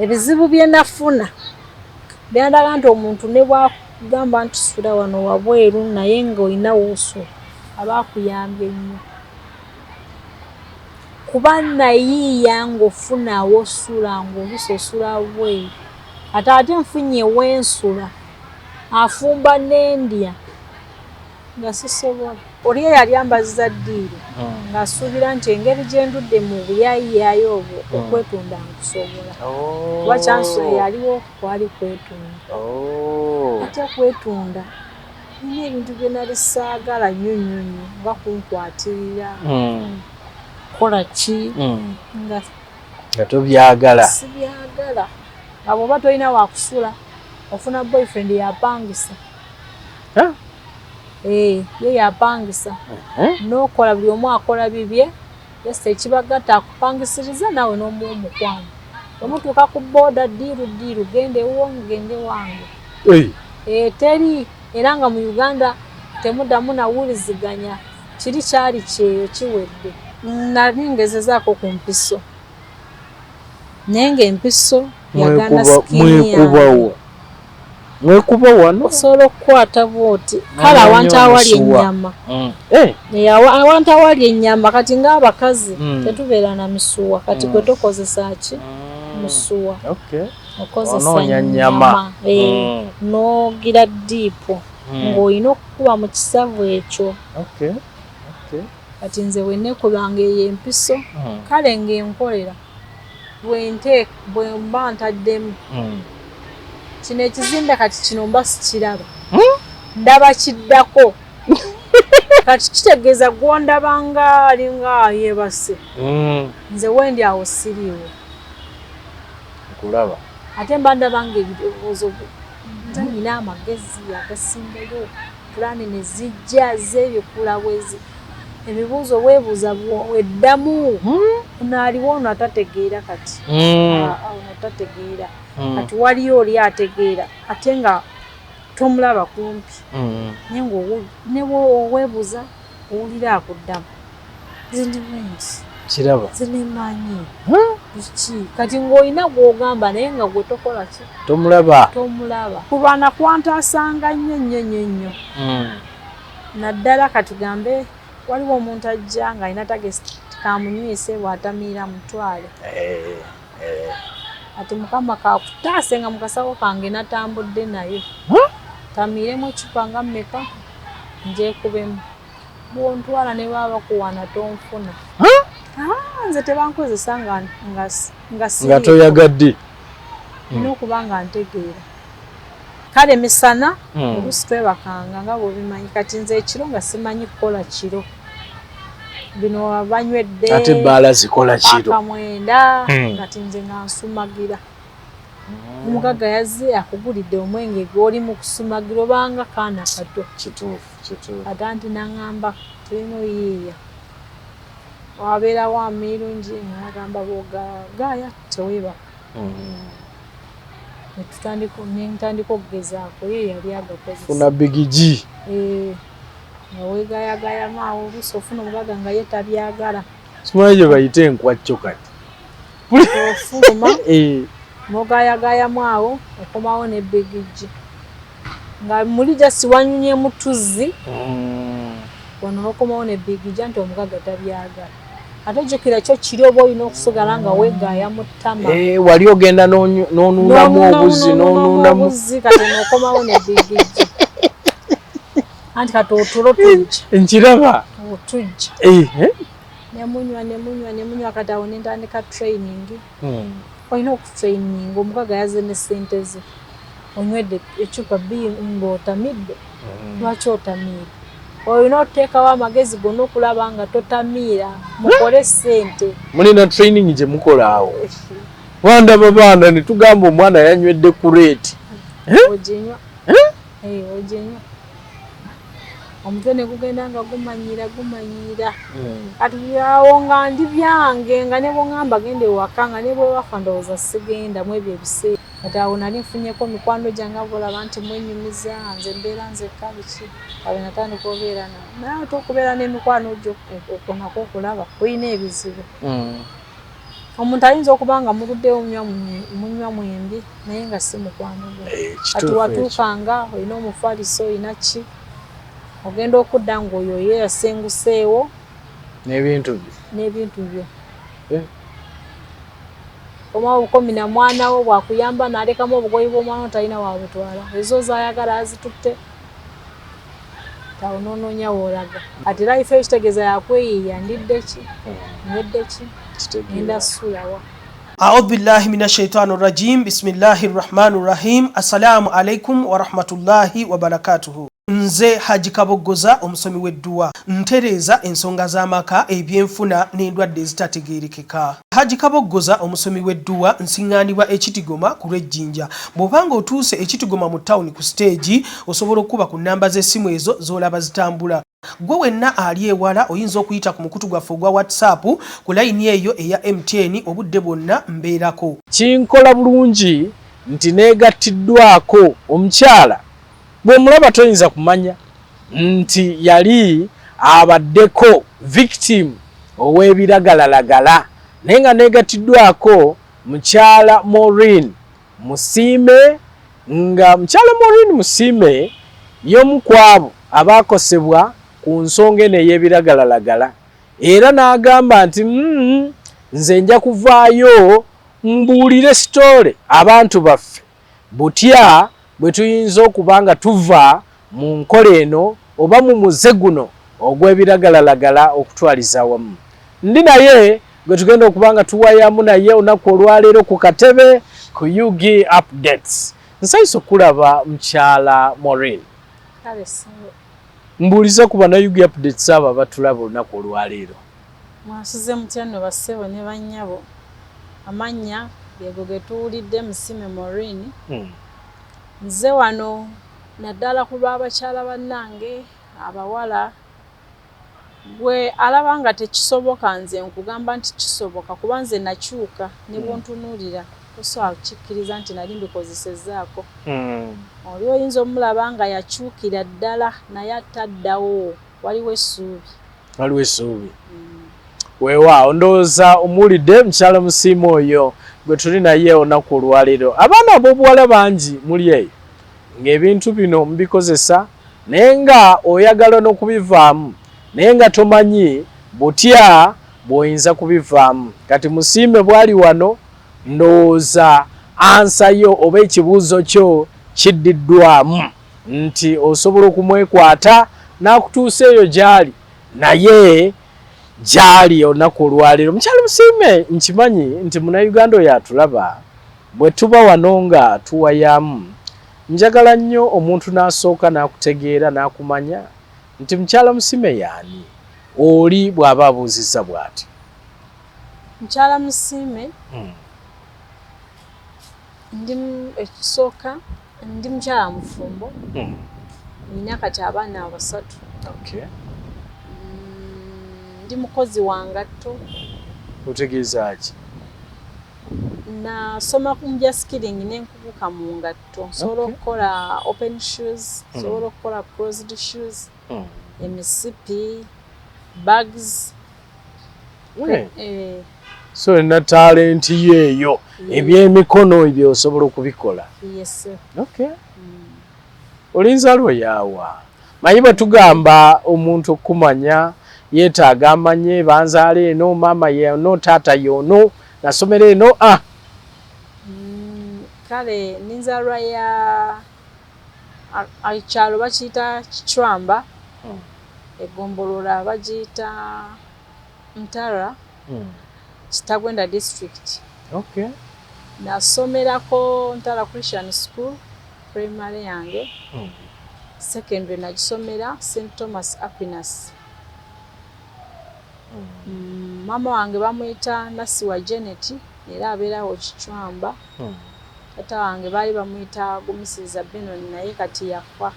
ebizibu bye nafuna byandaga nti omuntu ne bwagamba nti sula wano wabweru naye ng'olina w'osula aba akuyambye nnyo kuba nayiiya ng'ofuna w'osula ng'oluusi osula bweru ate nfunye w'ensula afumba n'endya nga sisobola oli yali ambaziza ddiiro ng'asuubira nti engeri gye ndudde mu buyayiyayi obwo okwetunda nkusobola kuba kyansula yaliwo kwali kwetunda ate kwetunda nina ebintu bye nali saagala nnyo nnyo nnyo nga kunkwatirira kola ki nga tobyagala sibyagala nga bw'oba tolina wakusula ofuna boyfriend yapangisa ye yapangisa n'okola buli omu akola bibye yesi ekibagatta akupangisiriza naawe n'omuwa omukwano omutuuka ku booda ddiiru gende wange teri era nga mu Uganda temuddamu nawuliziganya kiri kyali kyeyo kiwedde nali ngezezaako ku mpiso naye ng'empiso yaganda sikini yange mwekuba wano osobola okukwata bwoti kale awantu awali ennyama awantu awali ennyama kati ng'abakazi tetubeera na misuwa kati gwe tokozesa ki misuwa okozesa ennyama n'ogira diipo ng'olina okukuba mu kisavu ekyo kati nze wenneekubanga eyo empiso kale ng'enkolera bwe mba ntaddemu kino ekizimbe kati kino mba sikiraba ndaba kiddako kati kitegeeza gwondaba nga alinga yeebase nze wendi awo siriiwo kulaba ate mba ndaba nga ebirowoozo nze nina amagezi agasimbayo pulaani ne zijja z'ebyokulabwezi ebibuuzo weebuuza weddamu naaliwo ono atategeera kati ono atategeera kati waliyo oli ategeera ate nga tomulaba kumpi naye ng'oweebuuza owulira akuddamu zindimensi kiraba zinemanyi ki kati ng'olina gw'ogamba naye nga gwe tokola ki tomulaba kubana kwantaasanga nnyo naddala katugambe waliwo omuntu ajja ng'alina tagesi kamunywise bw'atamiira mutwale ati mukama kakutaase nga mukasawo kange natambudde naye tamiiremu ecupa nga mmeka njeekubemu bwontwala ne baba bakuwana tonfuna nze tebankozesa nga toyagadde n'okuba nga ntegeera kale misana oluusi twebakanga nga bw'obimanyi kati nze ekiro nga simanyi kukola kiro bino banywedde ate bbaala zikola kiro akamwenda kati nze nga nsumagira omugaga yazze akugulidde omwenge gw'oli mu kusumagira obanga kaana kato kituufu ate anti naŋŋamba tulina oyiiya wabeerawo amirungi nagamba bogaaya teweebaka netutandika okugezaako ye yali agakozesa funa bigigi nga weegayagayama awo oluusi ofuna omugaga nga ye tabyagala simanyi gye bayita enkwacco kati ofuluma n'ogayagayamu awo okomawo ne bigigi nga muli jasi wanyunyemu tuzzi wano n'okomawo ne bigigi anti omugaga tabyagala ate jjukira kyo kiri oba olina okusigala nga weegaaya mu ttama wali ogenda n'onuunamu obuzi kati n'okomawo ne bigigi anti kati otulo tujja nkiraba otujja nemunywa kati awo nentandika training olina okutraininga omugaga yaze ne ssente ze onywedde ecupa bbiri ng'otamidde lwaki otamiira olina otuteekawo amagezi gonna okulaba nga totamiira mukole ssente mulina training gye mukola awo wandaba baana ne tugamba omwana yanywedde kureeti oginywa oginywa omutwe ne gugenda nga gumanyiira kati awo nga ndi byange nga ne bw'oŋŋamba genda ewaka nga ne bwe wafa ndowooza sigenda mu ebyo ebiseera kati awo nali nfunyeko mikwano gyange abolaba nti mwenyumiza nze mbeera nzekka biki abe natandika obeera naye ate okubeera n'emikwano gyo okonako okulaba olina ebizibu omuntu ayinza okubanga muluddeyo munywa mwembi naye nga si mukwano gwe kati watuukanga olina omufaliso olina ki ogenda okudda ng'oyo ye yasenguseewo n'ebintu byo oma obukomi na mwana wo bwakuyamba n'alekamu obugoyi bw'omwana talina wabutwala ezo zaayagala azitutte tawonoonoonya woolaga ati life ekitegeeza yakweyiiya ndidde ki nwedde ki ngenda sulawa. A'udhu billahi minash shaitani rajim. Bismillahir rahmanir rahim. Assalamu alaikum wa rahmatullahi wa barakatuhu. Nze Haji Kaboggoza omusomi w'edduwa ntereeza ensonga z'amaka ebyenfuna n'endwadde ezitategeerekeka. Haji Kaboggoza omusomi w'edduwa nsiŋŋaanibwa ekitigoma ku lw'ejjinja. Bw'obanga otuuse ekitigoma mu ttawuni ku siteegi osobola okuba ku nnamba z'essimu ezo z'olaba zitambula. Gwe wenna ali ewala oyinza okuyita ku mukutu gwaffe ogwa WhatsApp ku layini eyo eya MTN obudde bwonna mbeerako. Kinkola bulungi nti neegattiddwako omukyala bw'omulaba toyinza kumanya nti yali abaddeko victim ow'ebiragalalagala naye nga neegattiddwako mukyala Maureen Musiime nga mukyala Maureen Musiime y'omu ku abo abaakosebwa ku nsonga eno ey'ebiragalalagala era n'agamba nti nze nja kuvaayo mbuulire sitole abantu baffe butya bwe tuyinza okuba nga tuva mu nkola eno oba mu muze guno ogw'ebiragalalagala okutwaliza awamu. Ndi naye gwe tugenda okuba nga tuwayamu naye olunaku olwaleero ku katebe ku UG updates. Nsanyusa okulaba mukyala Maureen. Mbuuliza ku bana UG updates abo abatulaba olunaku olwaleero. Mwasuze mutya nno bassebo ne bannyabo. Amannya gego ge tuwulidde Musiime Maureen. Nze wano naddala ku lw'abakyala bannange abawala gwe alaba nga tekisoboka nze nkugamba nti kisoboka kuba nze nakyuka ne bwontunuulira osobola kukikkiriza nti nali mbikozesezzaako. Oli oyinza omulaba nga yakyukira ddala naye ataddawo waliwo essuubi. Weewaawo ndowooza omuwulidde mukyala Musiime oyo gwe tuli naye olunaku olwaleero. Abaana ab'obuwala bangi muli eyo ng'ebintu bino mubikozesa naye nga oyagala n'okubivaamu naye nga tomanyi butya bw'oyinza kubivaamu. Kati Musiime bw'ali wano ndowooza ansayo oba ekibuuzo kyo kiddiddwamu nti osobola okumwekwata n'akutuusa eyo gy'ali naye gy'ali olunaku olwaleero. Mukyala Musiime nkimanyi nti Munnayuganda oyo atulaba bwe tuba wano nga tuwayamu njagala nnyo omuntu n'asooka n'akutegeera n'akumanya nti mukyala Musiime y'ani oli bw'aba abuuzizza bw'ati. Mukyala Musiime ndi ekisooka ndi mukyala mufumbo nina kati abaana 3. Ndi mukozi wa ngatto. Otegeeza ki? Nasoma ku mbya skilling n'enkubuka mu ngatto. Nsobola okukola open shoes, nsobola okukola closed shoes, emisipi, bags. So olina talenti yeeyo ebyemikono ebyo osobola okubikola. Yes. Olinza lweyaawa manyi bwe tugamba omuntu okumanya yeetaaga amanye banzaala eno maama yeeno taata yono nasomera eno kale ninzalwa ya akyalo bakiyita Kicwamba egombolola bagiyita Ntara Kitagwenda district. Nasomerako Ntara Christian School primary yange. Secondary nagisomera St. Thomas Aquinas. Mama wange bamuyita Nasiwa Janet era abeerawo Kicwamba. Tata wange baali bamuyita Gumisiriza Benon naye kati yafa.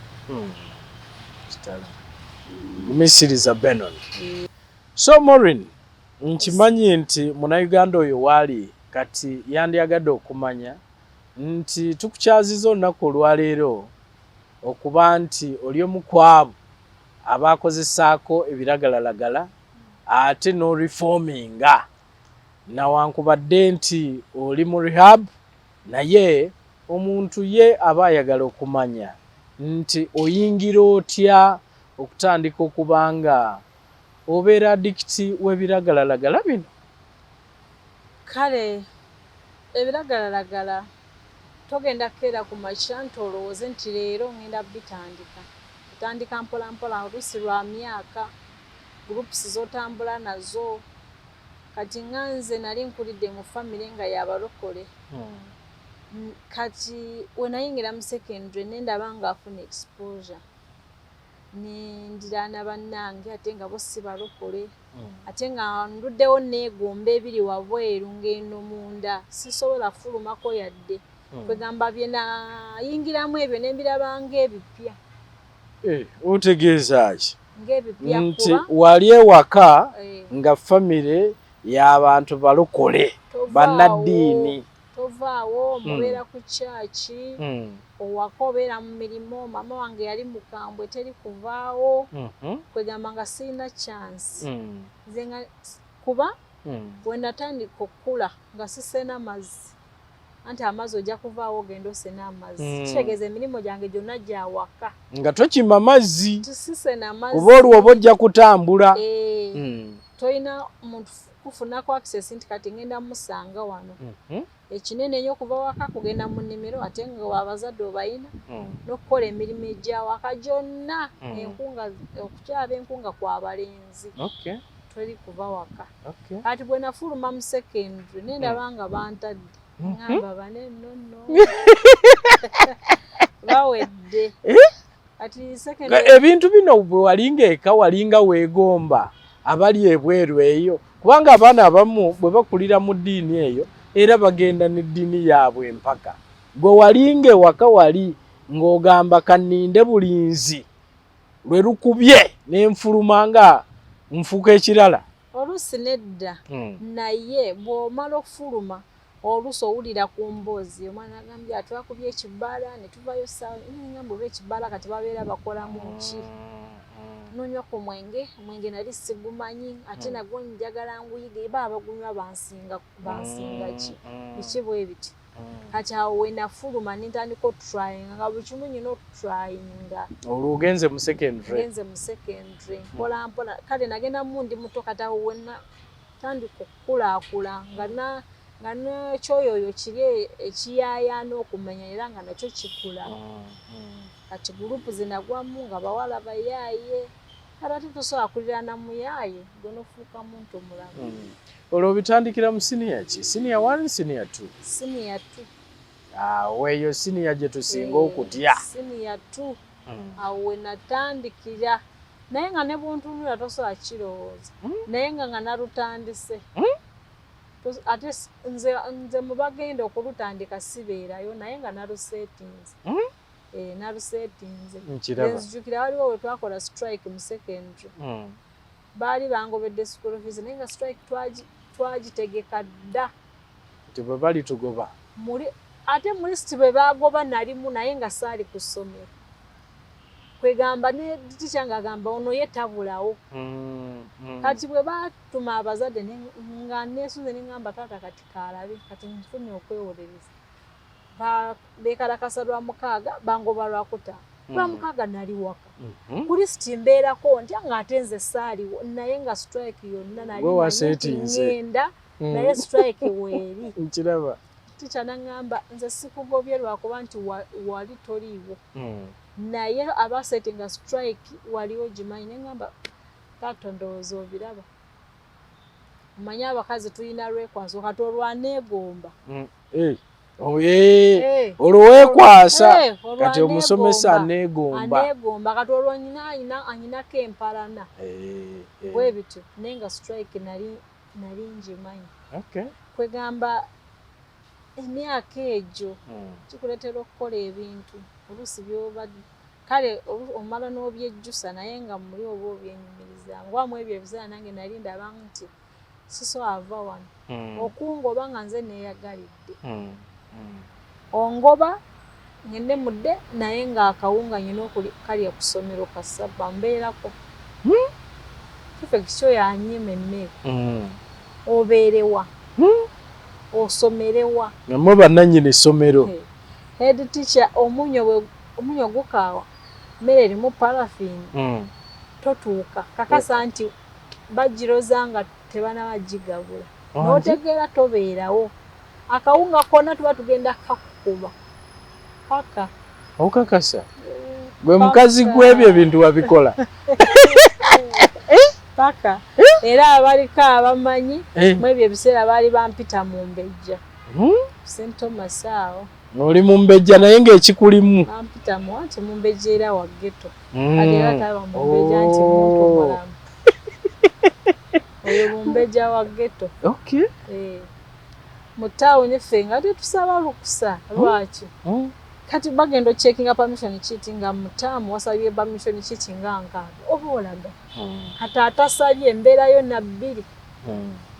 Gumisiriza Benon. So Maureen nkimanyi nti Munnayuganda oyo waali kati yandyagadde okumanya nti tukukyaziza olunaku olwaleero okuba nti oli omu ku abo abaakozesaako ebiragalalagala ate no reforminga nawankubadde nti oli mu rehab naye omuntu ye aba ayagala okumanya nti oyingira otya okutandika okubanga obeera adikiti w'ebiragalalagala bino. Kale ebiragalalagala togenda keera ku makya nti olowooze nti leero ngenda bitandika. Otandika mpola mpola, oluusi lwa myaka, groups z'otambula nazo. Kati nganze nali nkulidde mu famire nga yabalokole. Kati wenayingira mu secondary nendaba nga afuna exposure. Nendiraana bannange ate nga bo si balokole. Ate nga nduddewo neegomba ebiri wabweru ng'eno munda sisobola fulumako yadde. Kwegamba bye nayingiramu ebyo nembirabanga ebipya. Otegeeza ki? Ng'ebipya nti wali ewaka nga famire y'abantu balokole bannaddiini. Tovaawo mubeera ku kyaki, owaka obeera mu mirimu. Mama wange yali mukambwe teri kuvaawo. Kwegamba nga sirina chance. Nze nga kuba bwe natandika okukula nga sisena mazzi. Anti amazzi ojja kuvaawo ogenda osena amazzi. Kitegeeza emirimu gyange gyonna gya waka. Nga tokima mazzi. Sisena mazzi. Oba olwo oba ojja kutambula. Toyina muntu kufunako access nti kati ngenda musanga wano. Ekinene nnyo kuva waka kugenda mu nnimiro ate nga abazadde obayina n'okukola emirimu egya waka gyonna. Enkunga okukyaba enkunga kwa balenzi. Toli kuva waka. Kati bwe nafuluma mu secondary nendaba nga bantadde. Ngamba bane nonno. Bawedde. Kati secondary ebintu bino bwe walinga eka walinga weegomba abali ebweru eyo kubanga abaana abamu bwe bakulira mu ddiini eyo era bagenda n'eddiini yaabwe empaka. Gwe walinga ewaka wali ng'ogamba kanninde bulinzi lwe lukubye n'enfuluma nga nfuuka ekirala. Oluusi nedda. Naye bw'omala okufuluma oluusi owulira ku mboozi omwana agambye atwakubye ekibbaala ne tuvayo ssaawa ngamba oba ekibbaala kati babeera bakolamu ki. Nonywa ku mwenge, omwenge nali sigumanyi ate nagwo njagala nguyige baba bagunywa bansinga ki biki bwe biti. Kati awo we nafuluma nintandika otryinga nga buli kimu nyina otryinga. Olwo ogenze mu secondary. Ngenze mu secondary mpola mpola kale nagenda mu ndi muto kati awo wenna tandika okukulaakula nga n'ekyoyoyo kiri ekiyayaana okumenya era nga nakyo kikula. Kati gurupu zinagwamu nga bawala bayaaye kati ate tosobola kulira na muyaaye gwe n'ofuuka muntu omulamu. Olwo bitandikira mu senior ki? Senior 1, senior 2? Senior 2. Awo eyo senior gye tusinga okutya. Senior 2. Awo we natandikira naye nga ne buntunula tosobola kirowooza. Naye nga narutandise. Ate nze mu bagenda okulutandika sibeerayo naye nga naluseetinze. Naluseetinze. Nzijukira waliwo we twakola strike mu secondary. Baali bangobedde school fees naye nga strike twagitegeka dda. Nti bwe bali tugoba. Ate mu list bwe bagoba nalimu naye nga saali ku ssomero. Kwegamba ne teacher ng'agamba ono ye tabulawo. Kati bwe batuma abazadde nga neesunze ne ngamba taata kati kaalabe kati nfunye okwewolereza. Beekalakasa lwa 6 bangoba lwa 5. Lwa 6 nali waka. Ku list mbeerako ntya ng'ate nze saaliwo naye nga strike yonna nali ngenda naye strike weeri. Nkiraba. Teacher n'angamba nze sikugobye lwakuba nti wali toliiwo. Naye abasetinga strike waliwo gimanyi ne ngamba taata ndowooza obiraba. Omanyi abakazi tulina lwekwaso kati olwaneegomba. Olwo weekwasa kati omusomesa aneegomba. Aneegomba kati olwo anyinako empalana. Bwe bityo naye nga strike nali ngimanyi. Kwegamba emyaka egyo kikuleetera okukola ebintu oluusi by'obadde kale omala n'obyejjusa naye nga muli oba obyenyumiriza ngwamu ebyo ebiseera nange nali ndaba nti sisobola ava wano okungoba nga nze neeyagalidde. Ongoba ngende mudde naye ng'akawunga nyina kalya ku ssomero kasaba mbeerako. Kifo ekyo yanyima emmere obeerewa osomerewa namwe bannannyini essomero. Head teacher omunyo gukaawa mmere erimu parafini totuuka kakasa nti bagiroza nga tebanabagigabula n'otegeera tobeerawo akawunga konna tuba tugenda kakukuba paka okakasa gwe mukazi gw'ebyo ebintu wabikola paka era abaliko abamanyi mu ebyo ebiseera baali bampita mu mbejja St. Thomas awo oli mu mbejja naye ng'ekikulimu bampita anti mu mbejja era wa ghetto ate era taba mu mbejja nti muntu omulamu oyo mu mbejja wa ghetto mu tawuni ffe nga tetusaba lukusa lwaki kati bagenda checkinga permission cheating nga mutamu wasabye permission cheating nga nkaaga oba olaga kati atasabye embeera yonna bbiri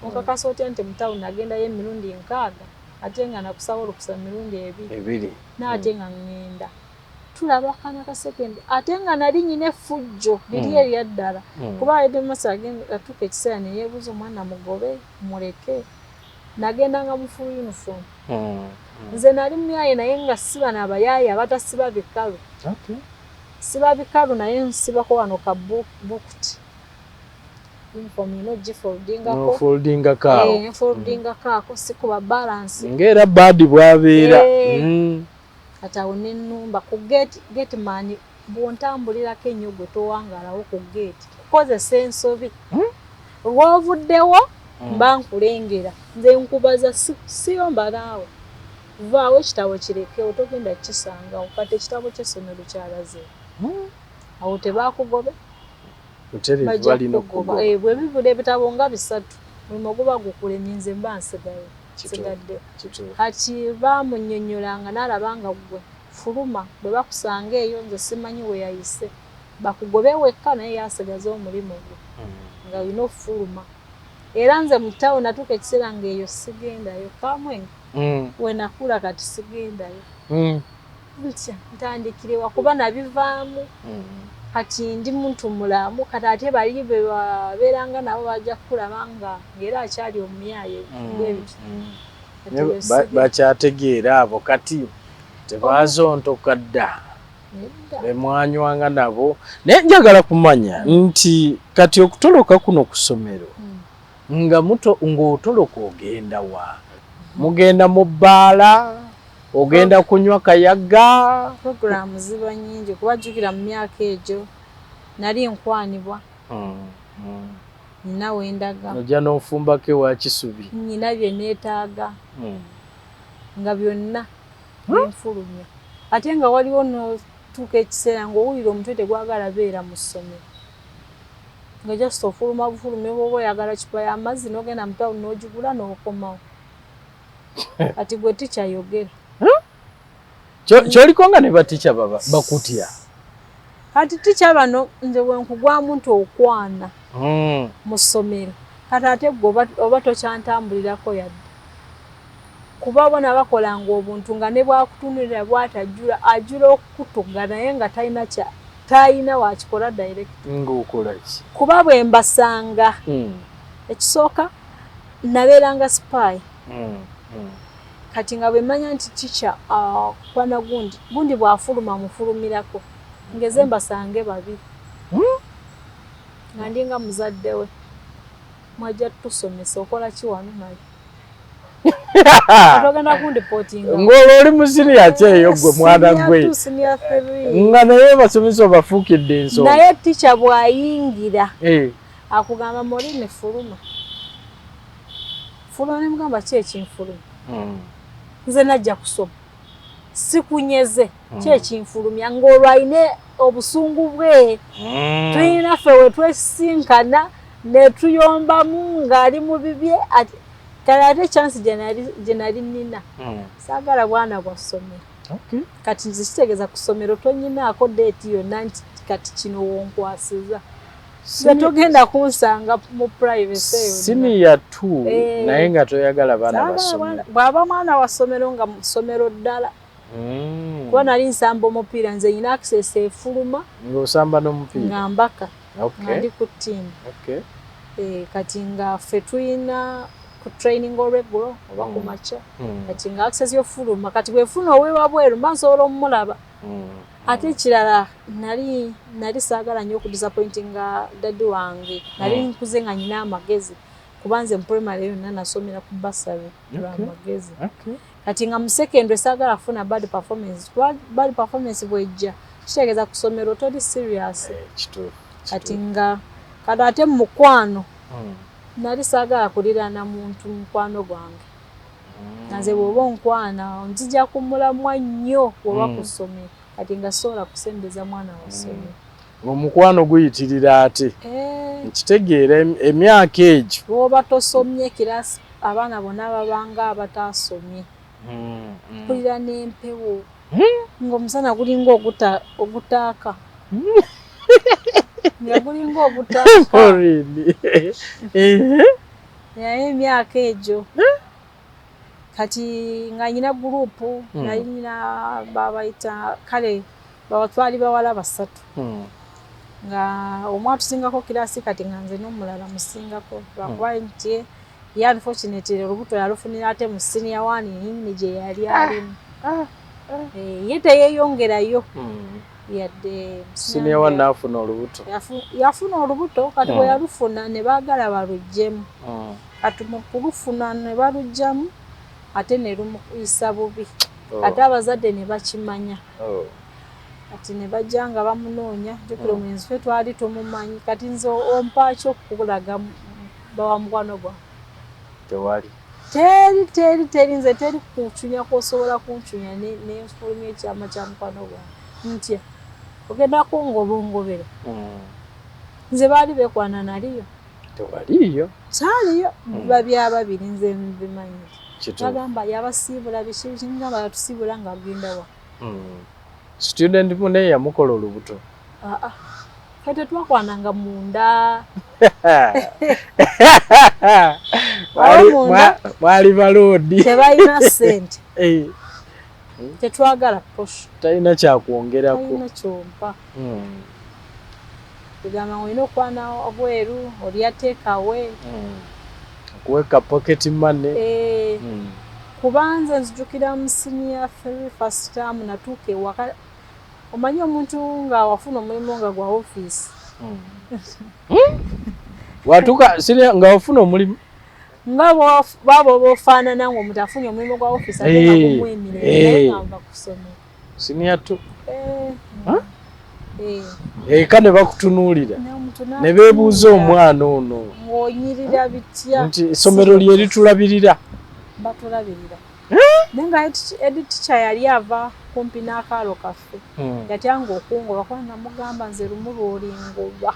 okakasa otya nti mutawuni agendayo emirundi nkaaga ate nga nakusaba olukusa mirundi ebiri n'ate nga ngenda tulaba akanya ka sekendi ate nga nali nyina effujjo liri erya ddala kuba ayedemasa atuuka ekiseera ne yeebuuza omwana mugobe muleke nagendanga mu full uniform nze nali myaye naye nga siba n'abayaaye abatasiba bikalu siba bikalu naye nsibako wano ka bukuti uniform ino gifoldingako sikuba balance ng'era badi bwabeera kati awo n'ennumba ku gate man bw'ontambulirako ennyo gwe towangalawo ku gate kozesa ensobi lw'ovuddewo mba nkulengera nze nkubaza siyomba naawe vaawo ekitabo kirekewo togenda kisangawo kati ekitabo ky'essomero kyalaze awo tebakugobe bwe bibula ebitabo nga 3 buli muguba gukulemye nze mba nsigadde kati baamunnyonnyolanga n'alaba nga gwe fuluma bwe bakusanga eyo nze simanyi we yayise bakugobe wekka naye yasigaza omulimu gwe nga olina ofuluma era nze mu tawuni natuuka ekiseera ng'eyo sigendayo kamwenga we nakula kati sigendayo ntya ntandikirewa kuba nabivaamu kati ndi muntu mulamu kati ate bali be babeeranga nabo bajja kulaba nga ng'era akyali omumyaye bakyategeera abo kati tebazontoka dda bemwanywanga nabo naye njagala kumanya nti kati okutoloka kuno ku ssomero nga ng'otoloka ogenda wa mugenda mu bbaala ogenda kunywa kayaga programu ziba nyingi kubajjukira mu myaka egyo nali nkwanibwa nina wendaga ojja n'ofumbako ewa Kisubi nina bye neetaaga nga byonna nenfulumya ate nga waliwo notuuka ekiseera ng'owulira omutwe tegwagala beera mu ssomero nga just ofuluma bufulumye bwoba oyagala kipa y'amazzi n'ogenda mu tawuni n'ogigula n'okomawo ati gwe tikyayogera kyoliko nga ne batica bakutya kati tica bano nze bwenkugwamu nti okwana mu ssomero kati ate gwe oba tokyantambulirako yadde kuba bona bakolanga obuntu nga ne bwakutunulira bwatajjula ajjula okukutuga naye nga talina wakikola direct ng'okola ki kuba bwe mbasanga ekisooka nabeeranga spy kati nga bwe manya nti tica kwana gundi bw'afuluma mufulumirako ngeze mbasange babiri nga ndi nga muzadde we mwajja tusomesa okola ki wano naye togenda kundipootinga ng'olwo oli mu siniya ki eyo gwe mwana gwe nga naye basomesa obafuukidde ensonga naye tica bw'ayingira akugamba Maureen fuluma ne mugamba ki ekinfuluma nze najja kusoma sikunyeze kyekinfulumya ng'olwo ayina obusungu bwe tulina ffe we twesinkana ne tuyombamu ng'ali mu bibye kale ate chance gye nali nina saagala bwana bwa ssomero kati nze kitegeeza ku ssomero tonyinaako deeti yonna nti kati kino wonkwasiza togenda kunsanga mu private siniya 2 naye nga toyagala baana basomero bw'aba mwana wa ssomero nga mu ssomero ddala kuba nali nsamba omupiira nze nyina access efuluma ng'osamba n'omupiira nga mbaka nga ndi ku ttiimu kati nga ffe tulina ku training olweggulo oba ku makya kati nga access y'ofuluma kati bwefuna oweewa bweru mba nsobola omulaba ate ekirala nali saagala nnyo okudisappointinga daddy wange nali nkuze nga nyina amagezi kuba nze mu primary yonna nasomera ku basary lwa magezi kati nga mu secondary saagala kufuna bad performance bwejja kitegeeza ku ssomero toli serious kati nga kati ate mu mukwano nali saagala kuliraana muntu mukwano gwange nanze bw'oba onkwana nzija kumulamwa nnyo bw'oba ku ssomero kati nga sobola kusembeza mwana wa ssomero omukwano guyitirira ate nkitegeera emyaka egyo bw'oba tosomye kirasi abaana bonna babanga abataasomye kulira n'empewo ng'omusana gulinga ogutaaka nga gulinga ogutaaka naye emyaka egyo kati nga nyina gurupu nali nyina babayita kale twali bawala basatu nga omu atusingako kirasi kati nga nze n'omulala musingako lwakuba nti ye unfortunately olubuto yalufunira ate mu senior one nini gye yali alimu ye teyeeyongerayo yadde senior one n'afuna olubuto yafuna olubuto kati bwe yalufuna ne baagala baluggyemu kati mu kulufuna ne baluggyamu ate ne lumuyisa bubi ate abazadde ne bakimanya kati ne bajja nga bamunoonya jjukira omwenzi ffe twali tumumanyi kati nze ompaaki okukulaga bawa mukwano gwa tewali teri nze teri kuncunya kwosobola kuncunya n'enfulumya ekyama kya mukwano gwange ntya ogendako ng'obongobera nze baali beekwana naliyo tewaliyo kyaliyo babya babiri nze mbimanyi bagamba yabasiibula bikingamba yatusiibula nga agenda wa student mune yamukola olubuto kati twakwananga munda mwali baloodi tebalina ssente tetwagala posho talina kyakwongerako talina kyompa kugamba olina okwana obweru olyateekawe okuweka pocket money kubanza nzijukira mu senior 3 first term natuuka ewaka omanyi omuntu nga wafuna omulimu nga gwa office watuuka senior nga wafuna omulimu nga baba bofaanana ng'omuntu afunye omulimu gwa office ate nga gumuemirere nga ku ssomero senior 2 eka ne bakutunuulira ne beebuuza omwana ono ng'onyirira bitya nti essomero lye litulabirira batulabirira naye nga editicha yali ava kumpi n'akaalo kaffe yatyanga okungoba kuba namugamba nze lumu lw'olingoba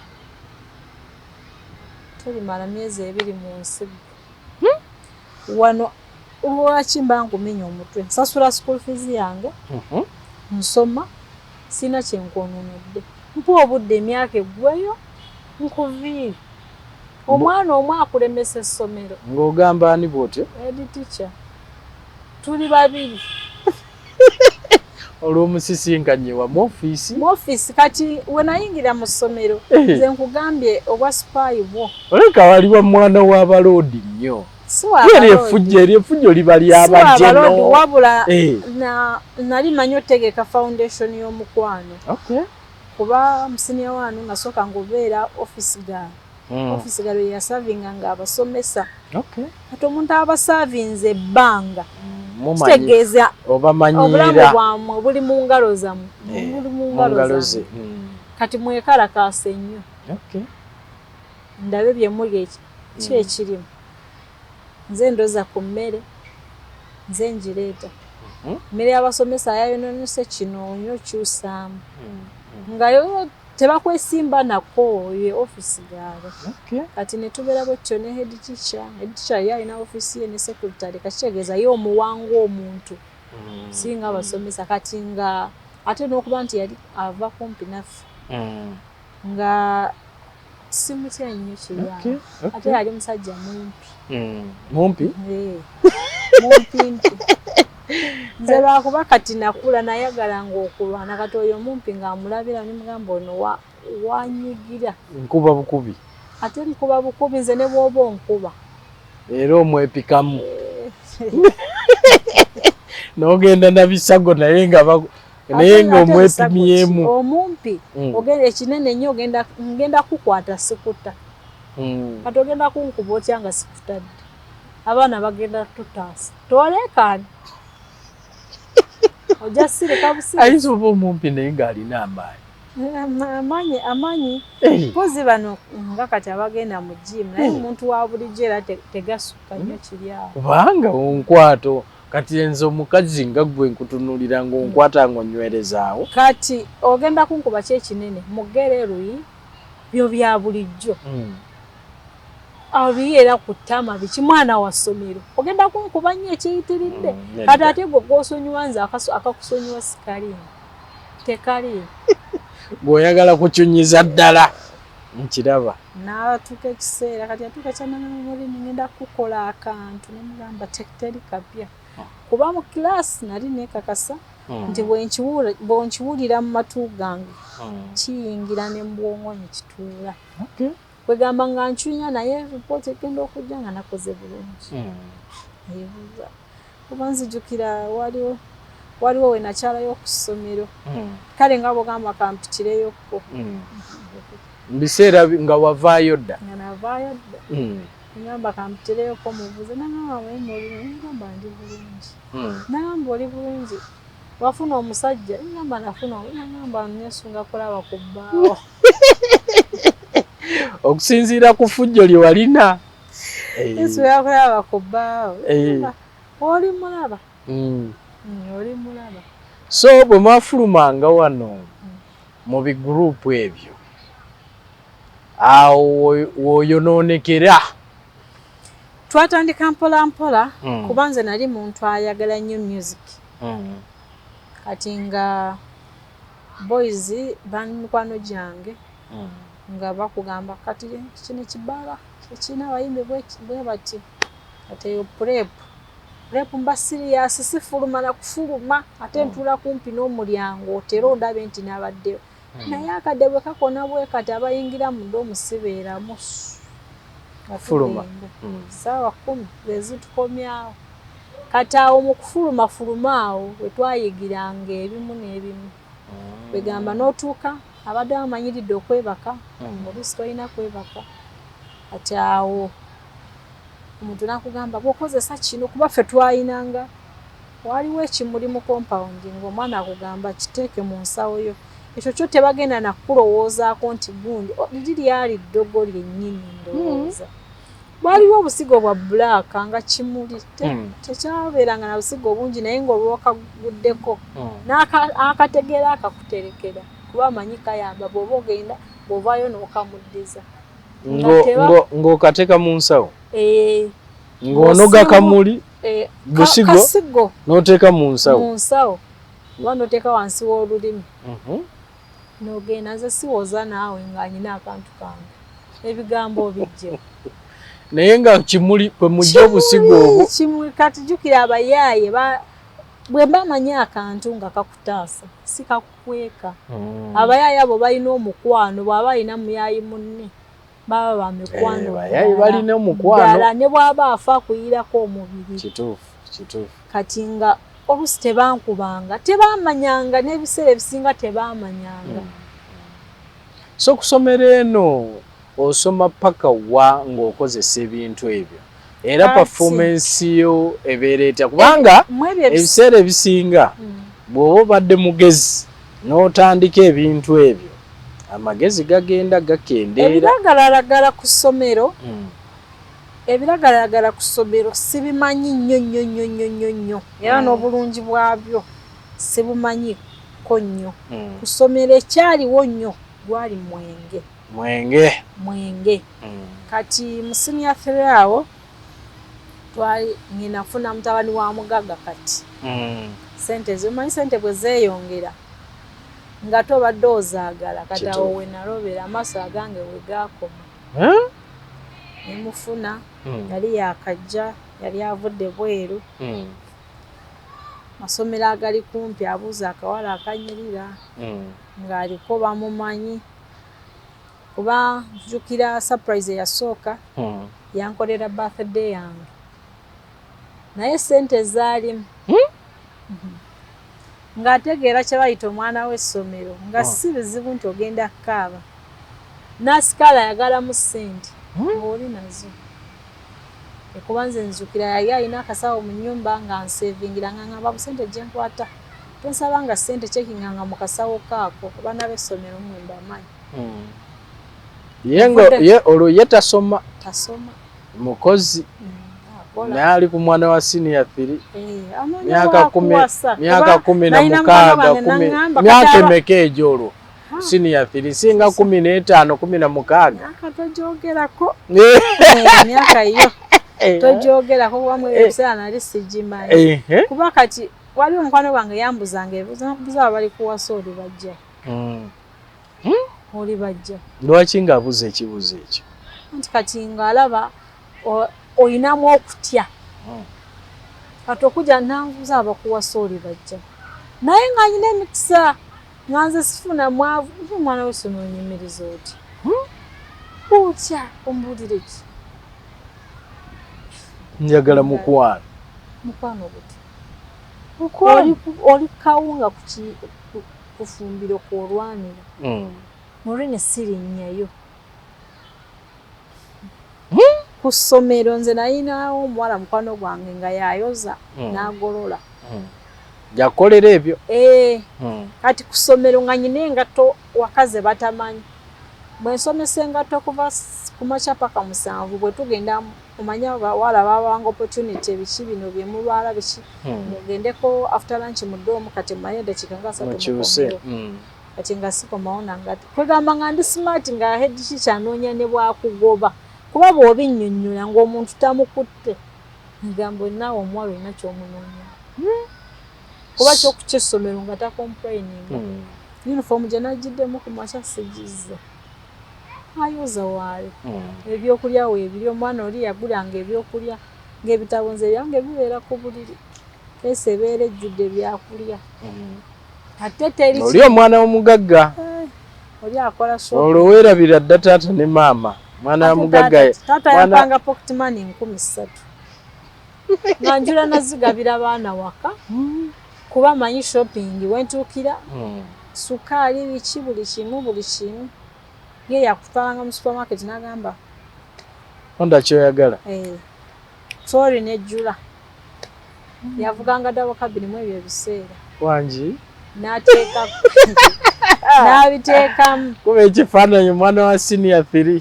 tulimala myezi 2 mu nsi wano lwaki mba nkumenya omutwe nsasula school fees yange nsoma sina kyenkwononedde mpa obudde emyaka eggweyo nkuviire omwana omu akulemesa essomero ng'ogamba ani bw'otyo editicha tuli babiri olw'omusisinkanye wa mu ofiisi kati we nayingira mu ssomero nze nkugambye obwa spaayi bwo oleka waliwo mwana w'abaloodi nnyo eryeffujjo liba lyabajeno wabula nali manyi otegeka foundation y'omukwano kuba musinia wanu nasooka ng'obeera office girl yasavinga ng'abasomesa kati omuntu abasavinze ebbanga kitegeeza obulamu bwamwe buli mu ngalo zammwe kati mwekalakaasa ennyo ndabe bye muli ki ekirimu nze ndoza ku mmere nze ngireeta mmere y'abasomesa yayononese kino nnyo kyusaamu nga yo tebakwesimba nako ye office gaabwe kati ne tubeera bwetyo ne head teacher ye alina office ye ne secretary kakitegeeza ye omuwanga omuntu singa abasomesa kati nga ate n'okuba nti yali ava kumpi naffe nga simutya nnyo kiryange ate yali musajja mumpi nze lwakuba kati nakula nayagalanga okulwana kati oyo mumpi ng'amulabira nimugamba ono wanyigira nkuba bukubi ate nkuba bukubi nze ne bw'oba onkuba era omwepikamu n'ogenda na bisago naye nga omwepimyemu omumpi ogenda ekinene nnyo ngenda kukwata sikuta kati ogenda kunkuba otya nga sikutadde abaana bagenda tutaasa tolekaani ojja sirika busi ayinza oba omumpi naye ng'alina amaanyi mpozi bano nga kati abagenda mu jimu naye omuntu wa bulijjo era tegasukka nnyo kiri awo kubanga onkwato kati enzo omukazi nga gwe nkutunulira ng'onkwata ng'onywerezaawo kati ogenda kunkuba ki ekinene mugere luyi byo bya bulijjo awo biri era ku ttama biki mwana wa ssomero ogenda kunkuba nnyo ekiyitiridde kati ate gwe gw'osonyiwa nze akakusonyiwa sikaliini tekaliini bw'oyagala kukyunyiza ddala nkiraba n'atuuka ekiseera kati atuuka kyanamamulini ngenda kukola akantu nemugamba teri kapya kuba mu kilaasi nali neekakasa nti bwenkiwulira mu matu gange kiyingira ne mu bwongo ne kituula kwegamba nga ncunya naye ripooti egenda okujja nga nakoze bulungi kuba nzijukira waliwo we nakyalayo ku ssomero kale nga bwogamba kampikireyokko mu biseera nga wavaayo dda nga navaayo dda ngamba kampikireyokko mubuze nagamba ngamba ndi bulungi nagamba oli bulungi wafuna omusajja ngamba nagamba nesunga kulaba ku bbaawo okusinziira ku fujjo lye walina nesunga kulaba ku bbaawo oli mulaba oli mulaba so bwe mwafulumanga wano mu biguruupu ebyo awo woyonoonekera twatandika mpola mpola kuba nze nali muntu ayagala nnyo music kati nga boys bamikwano gyange nga bakugamba kati kino kibaala ekirina abayimbi bwe bati kati eyo prep mba sirias sifuluma na kufuluma ate ntuula kumpi n'omulyango otera ondabe nti nabaddeyo naye akadde bwe kakona bwe kati abayingira munda omusibeeramu fuluma saawa 10 ezitukomyawo kati awo mu kufuluma awo we twayigiranga ebimu n'ebimu begamba n'otuuka abadde bamanyiridde okwebaka oluusi tolina kwebaka kati awo omuntu nakugamba bw'okozesa kino kuba ffe twayinanga waliwo ekimuli mu compound ng'omwana akugamba kiteeke mu nsawo yo ekyo kyo tebagenda nakulowoozaako nti gundi liri lyali ddogo lyennyini ndowooza waliwo obusigo bwa bbulaaka nga kimuli tekyabeeranga na busigo bungi naye ng'olwokaguddeko n'akategeera akakuterekera kuba amanyi kayamba bw'oba ogenda bw'ovaayo n'okamuddiza ng'okateeka mu nsawo ng'onoga kamuli busigo n'oteeka mu nsawo oba n'oteeka wansi w'olulimi n'ogenda nze siwoza naawe nga nyina akantu kange ebigambo bijje naye nga kimuli kwe mujja obusigo obwo kimuli kati jjukira abayaaye bwe bamanyi akantu nga kakutaasa si kakukweka abayaaye abo balina omukwano bw'aba alina muyaayi munne baba bamikwano bayaayi balina omukwano ddala ne bw'aba afa akuyirako omubiri kituufu kati nga oluusi tebankubanga tebamanyanga n'ebiseera ebisinga tebamanyanga so kusomera eno osoma paka wa ng'okozesa ebintu ebyo era performance yo ebeereeta kubanga ebiseera ebisinga bw'oba obadde mugezi n'otandika ebintu ebyo amagezi gagenda gakendeera ebiragalalagala ku ssomero sibimanyi nnyo era n'obulungi bwabyo sibumanyiko nnyo ku ssomero ekyaliwo nnyo gwali mwenge kati mu senior 3 awo twali nginafuna mutabani wa mugaga kati sente zimanyi sente bwe zeeyongera nga tobadde ozaagala kati awo we nalobera amaaso agange we gaakoma nemufuna yali yakajja yali avudde bweru masomero agali kumpi abuuza akawala akanyirira ng'aliko bamumanyi kuba jjukira surprise eyasooka yankolera birthday yange naye sente zaalimu ng'ategeera kye bayita omwana w'essomero nga si bizibu nti ogenda kukaaba n'asikaala ayagalamu sente ng'oli nazo ekuba nze nzukira yali alina akasawo mu nnyumba nga nsevingira nga ngamba busente gye nkwata tonsaba nga sente kyekinganga mu kasawo kaako abaana b'essomero mmwe mbamanyi ye olwo ye tasoma mukozi naye ali ku mwana wa senior 3 myaka 16 myaka emeka egyo olwo senior 3 singa 15 16 akatojoogerako emyaka yo tojoogerako kubamu ebiseera nali sigimanyi kuba kati wali omukwano gwange yambuzanga ebibuzo bali kuwasa oli bajja oli bajja lwaki ng'abuza ekibuzo ekyo nti kati ng'alaba oyinamu okutya kati okujja nanvuza abakuwasa oli bajja naye nga nyina emikisa nga nze sifuna mwavu omwana w'essomero nyimiriza oti otya ombuulire ki njagala mukwano buti oli kawunga kufumbiro kwolwanira Maureen sirinnyayo ku ssomero nze nayinawo omuwala mukwano gwange nga yayoza n'agolola yakolera ebyo kati ku ssomero nga nyina engatto wakaze batamanyi bwe nsomesa engatto kuva ku makya paka 7 bwe tugenda omanya abawala babanga opportunity ebiki bino bye mulwala biki mugendeko after lunch mu doomu kati manye dakiika nga 3 kati nga sikomawo nangati kwegamba nga ndi smart nga head kikyanoonya ne bwakugoba kuba bw'obinnyonnyola ng'omuntu tamukutte ngambo naawe omuwala olina ky'omunoonya kuba ky'okukyessomero nga takomplaininga uniform gye nagiddemu ku makya sigizza ayoza waali ebyokulya weebiri omwana oli yagulanga ebyokulya ng'ebitabo nze byange bibeera ku buliri keesi ebeera ejjudde byakulya ate teri oli omwana w'omugagga oli akola olwo weerabira dda taata ne maama mwana wa mugagga taata yapanga pocket money 13,000 nga njula nazigabira abaana waka kuba manyi shopping wentuukira sukaali biki buli kimu ye yakutwalanga mu supermarket n'agamba onda kyoyagala sorry nejjula yavuganga ddawo kabirimu ebyo ebiseera wangi n'ateeka n'abiteekamu kuba ekifaananyi omwana wa senior 3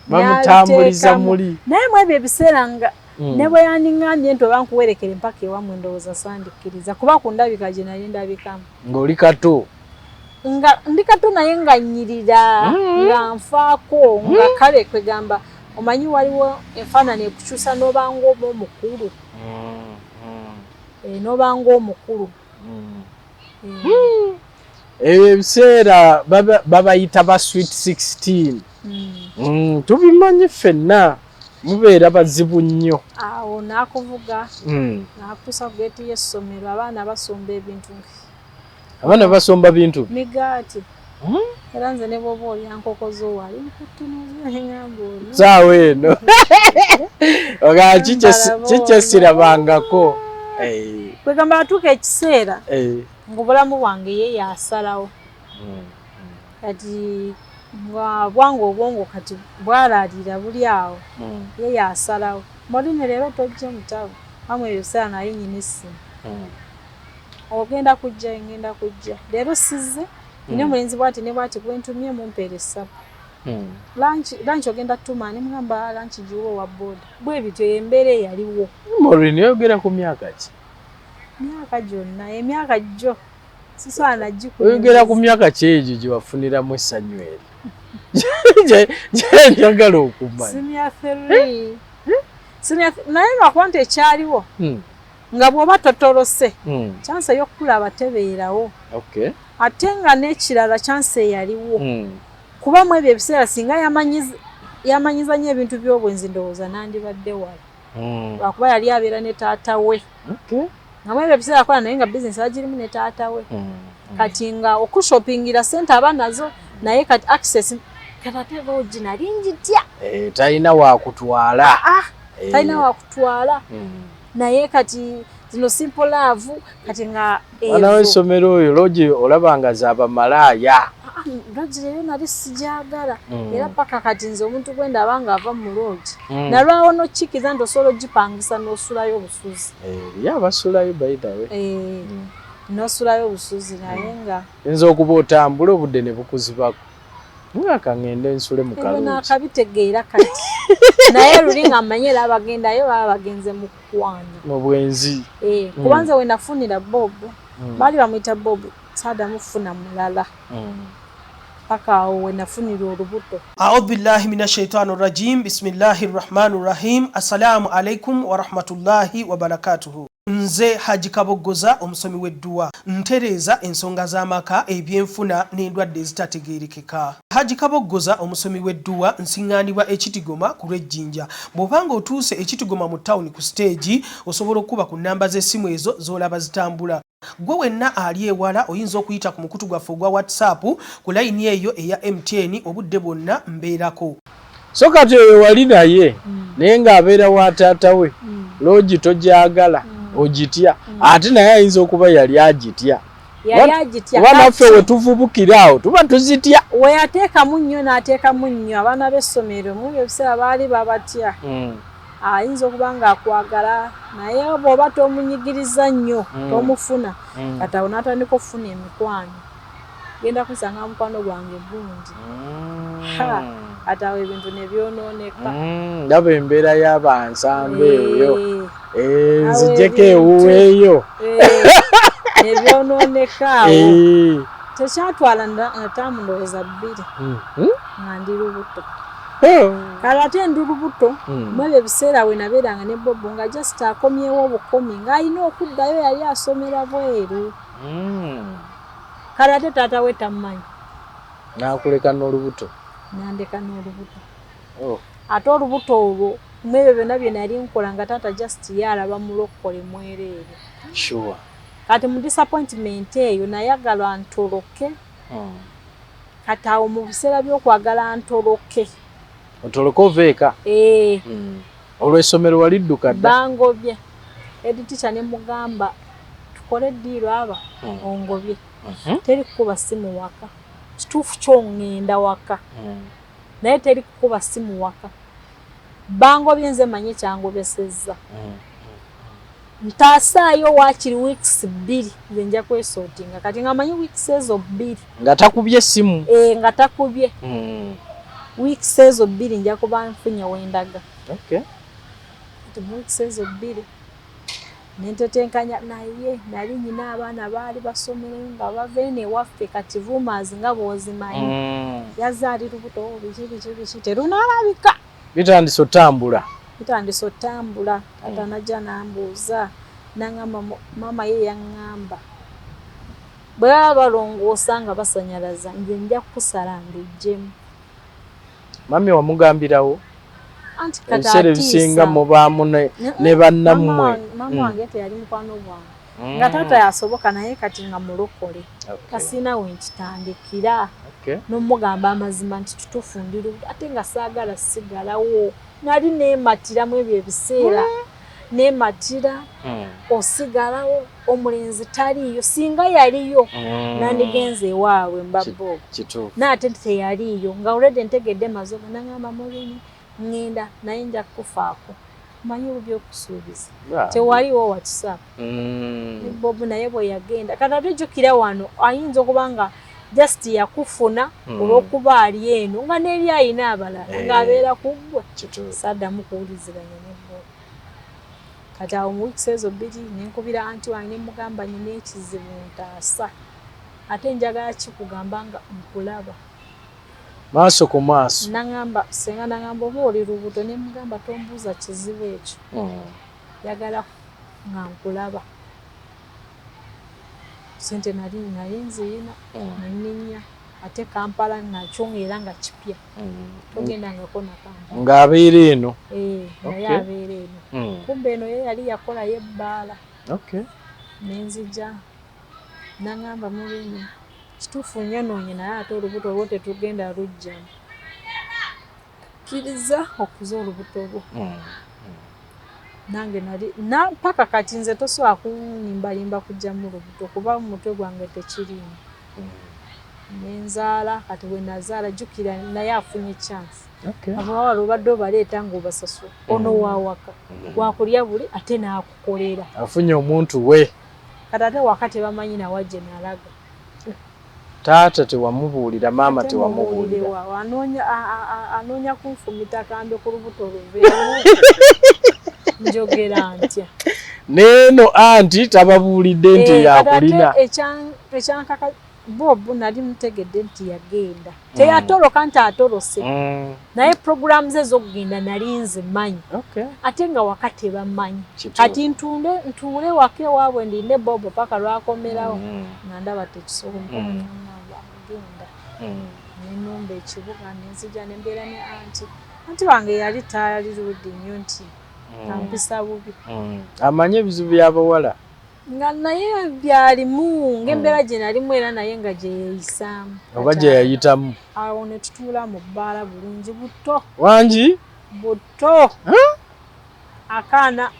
bamutambuliza muli naye mu ebyo ebiseera nga ne bwe yandiŋŋambye nti oba nkuwerekere mpaka ewammwe ndowooza sandikkiriza kuba ku ndabika gye nali ndabikamu ng'oli kato nga ndi kato naye nga nnyirira nga nfaako nga kale kwegamba omanyi waliwo enfaanana ekukyusa n'obanga oba omukulu n'obanga omukulu ebyo ebiseera babayita ba sweet 16 tubimanyi ffenna mubeera bazibu nnyo awo n'akuvuga n'akutuusa ku geeti y'essomero abaana basomba ebintu abaana basomba bintu migaati era nze ne bwoba oli ankoko zoowali nkutunuzaengamba oli saawa eno ogaa kikyesirabangako kwegamba atuuka ekiseera ng'obulamu bwange ye yasalawo kati nga bwange obwongo kati bwalaalira buli awo ye yasalawo Maureen leero tojja mutabo amwe ebiseera naye nyina essimu ogenda kujja ngenda kujja leero sizze nina omulenzi bwati ne bwati gwentumye mumpeere essapu lunch ogenda tuma ne mugamba lunch giwo wa boda bwe bityo embeera eyaliwo Maureen yogera ku myaka ki myaka gyonna emyaka gyo sisaana oyogera ku myaka ki egyo gye wafuniramu essanyu eri njagala okumanya naye lwakuba nti ekyaliwo nga bw'oba totolose chanse y'okukulaba tebeerawo ate nga n'ekirala chanse eyaliwo kuba mu ebyo ebiseera singa yamanyiza nnyo ebintu by'obwenzi ndowooza nandibadde wala lwakuba yali abeera ne taata we nga mu ebyo ebiseera akola naye nga bizinesi agirimu ne taata we kati nga okushopingira sente aba nazo naye kati access Katate lodge nali njitya. Talina wakutwala. Talina wakutwala. Naye kati zino simple love kati nga wana w'essomero oyo lodge olabanga zaba malaya. Lodge leero nali sijagala. Era paka kati nze omuntu gwenda abanga ava mu lodge. Nalwawo no chikiza ndosobola ogipangisa n'osulayo obusuzi. Abasulayo by the way. N'osulayo obusuzi naye nga. Nze okuba otambula obudde ne bukuzibako. Mwaka ngende nsule mu kalungi. Ebona akabitegeera kati. Naye lulinga amanyera abagendayo baba bagenze mu kwana. Mu bwenzi. Kubanza we nafunira Bob. Bali bamuyita Bob. Sada mufuna mulala. Paka we nafunira olubuto. A'udhu billahi minash shaitani rajim. Bismillahir rahmanir rahim. Assalamu alaikum wa rahmatullahi wa barakatuhu. Nze Haji Kaboggoza omusomi w'edduwa ntereeza ensonga z'amaka ebyenfuna n'endwadde ezitategeerekeka. Haji Kaboggoza omusomi w'edduwa nsiŋŋaanibwa Ekitigoma ku Lwejjinja. Bw'obanga otuuse Ekitigoma mu ttawuni ku siteegi osobola okuba ku nnamba z'essimu ezo z'olaba zitambula. Gwe wenna ali ewala oyinza okuyita ku mukutu gwaffe ogwa WhatsApp ku layini eyo eya MTN obudde bwonna mbeerako. So kati oyo wali naye naye ng'abeera wa taata we lodge togyagala. Ojitya ate naye ayinza okuba yali agitya. Oba naffe we tuvubukira awo tuba tuzitya. We yateekamu nnyo n'ateekamu nnyo abaana b'essomero mu ebiseera baali babatya. Ayinza okuba ng'akwagala naye bw'oba tomunyigiriza nnyo tomufuna kati awo n'atandika okufuna emikwano. Genda kusanga mukwano gwange gundi. Ate awo ebintu ne byonooneka. Ndaba embeera y'abansambe eyo. Nzijjeko ewuweeyo. Ne byonooneka awo. Tekyatwala nataamu ndowooza 2. Nga ndi lubuto. Kale ate ndi lubuto mwebyo ebiseera we nabeeranga ne Bobo nga just akomyewo obukomi ng'alina okuddayo yali asomera bweru. Kale ate taata we tamumanyi. N'akuleka n'olubuto. Nandeka n'olubuto. Ate olubuto olwo mwebyo byonna bye nali nkola nga taata just yalaba mulokole mwereere. Sure. Kati mu disappointment eyo nayagala ntoloke. Kati awo mu biseera by'okwagala ntoloke. Otoloke oveeka? Olw'essomero walidduka dda? Bangobye. Head teacher ne mugamba tukole ddiiro aba ongobye. Teri kukuba simu waka. Kituufu kyo ngenda waka. Naye teri kukuba simu waka. Bangobye nze manye kyangobesezza. Ntaasaayo waakiri weeks 2 nze nja kwesortinga kati nga manyi weeks ezo 2. Nga takubye simu? Nga takubye. Weeks ezo 2 nja kuba nfunye wendaga. Okay. Kati weeks ezo 2 nentetenkanya naye nali nyina abaana baali basomera nga bava ene waffe kati rumors nga bwozimanyi. Yazaali lubuto biki terunalabika. Bitandise otambula. Kata najja nambuuza nangamba mama ye yaŋŋamba bwe baba balongoosa nga basanyalaza nje nja kukusala ndejjemu. Mami wamugambirawo? Anti kati ebiseera ebisinga mubaamu ne bannammwe. Mama wange teyali mukwano gwange. Nga taata yasoboka naye kati nga mulokole. Kasina we nkitandikira. N'omugamba amazima nti tutuufu ndi lubuto ate nga saagala sigalawo. Nali neematira mu ebyo ebiseera. Neematira osigalawo omulenzi taliiyo singa yaliyo nandigenze ewaabwe mbabbo. N'ate teyaliiyo nga already ntegedde mazogo nangamba Maureen ngenda naye nja kufaako. Manyi by'okusuubiza. Tewaliwo WhatsApp. Bob naye bwe yagenda. Kati ate jjukira wano ayinza okuba nga just yakufuna olw'okuba ali eno nga n'eri ayina abalala ng'abeera ku ggwe. Saddamu kuwuliziganya ne Bob. Kati awo mu weeks ezo 2 nenkubira anti wange ne mugamba nyina ekizibu ntaasa. Ate njagala kikugamba nga nkulaba. Maaso ku maaso. Nangamba senga nangamba oba oli lubuto ne mugamba tombuuza kizibu ekyo. Yagala nga nkulaba. Sente nali nziyina neninya ate Kampala nakyo era nga kipya. Togendangako na Kampala. Ng'abeera eno? Naye abeera eno. Kumbe eno ye yali yakolayo ebbaala. Nenzija nangamba Maureen kituufu nnyo noonye naye ate olubuto olwo tetugenda lujjamu. kiriza okuza olubuto lwo. Nange nali paka kati nze tosobola kunimbalimba kujja mu lubuto kuba mu mutwe gwange tekirimu. Nenzaala kati bwe nazaala jjukira naye afunye chance. Abawala obadde obaleeta ng'obasasula ono waawaka wakulya buli ate n'akukolera. Afunye omuntu we. Kati ate waka tebamanyi nawajje n'alaga. Taata tewamubuulira, maama tewamubuulira. Anoonya kunfumita akambe ku lubuto luveewo. Njogera ntya. Neeno anti tababuulidde nti yakulina. Ekyankaka Bob nali mutegedde nti yagenda. Teyatoloka nti atolose. Naye programu ze z'okugenda nali nze manyi. Ate nga waka tebamanyi. Kati ntuule waka ewaabwe ndinde Bob paka lwakomerawo. Nga ndaba tekisoboka agenda. Nenumba ekibuga nenzija nembeera ne anti wange yali tayalirudde nnyo nti ampisa bubi. Amanye ebizibu by'abawala. Nga naye byalimu ng'embeera gye nalimu era naye nga gye yeeyisaamu. Oba gye yayitamu. Awo ne tutuula mu bbaala bulungi buto. Wangi? Buto. Akaana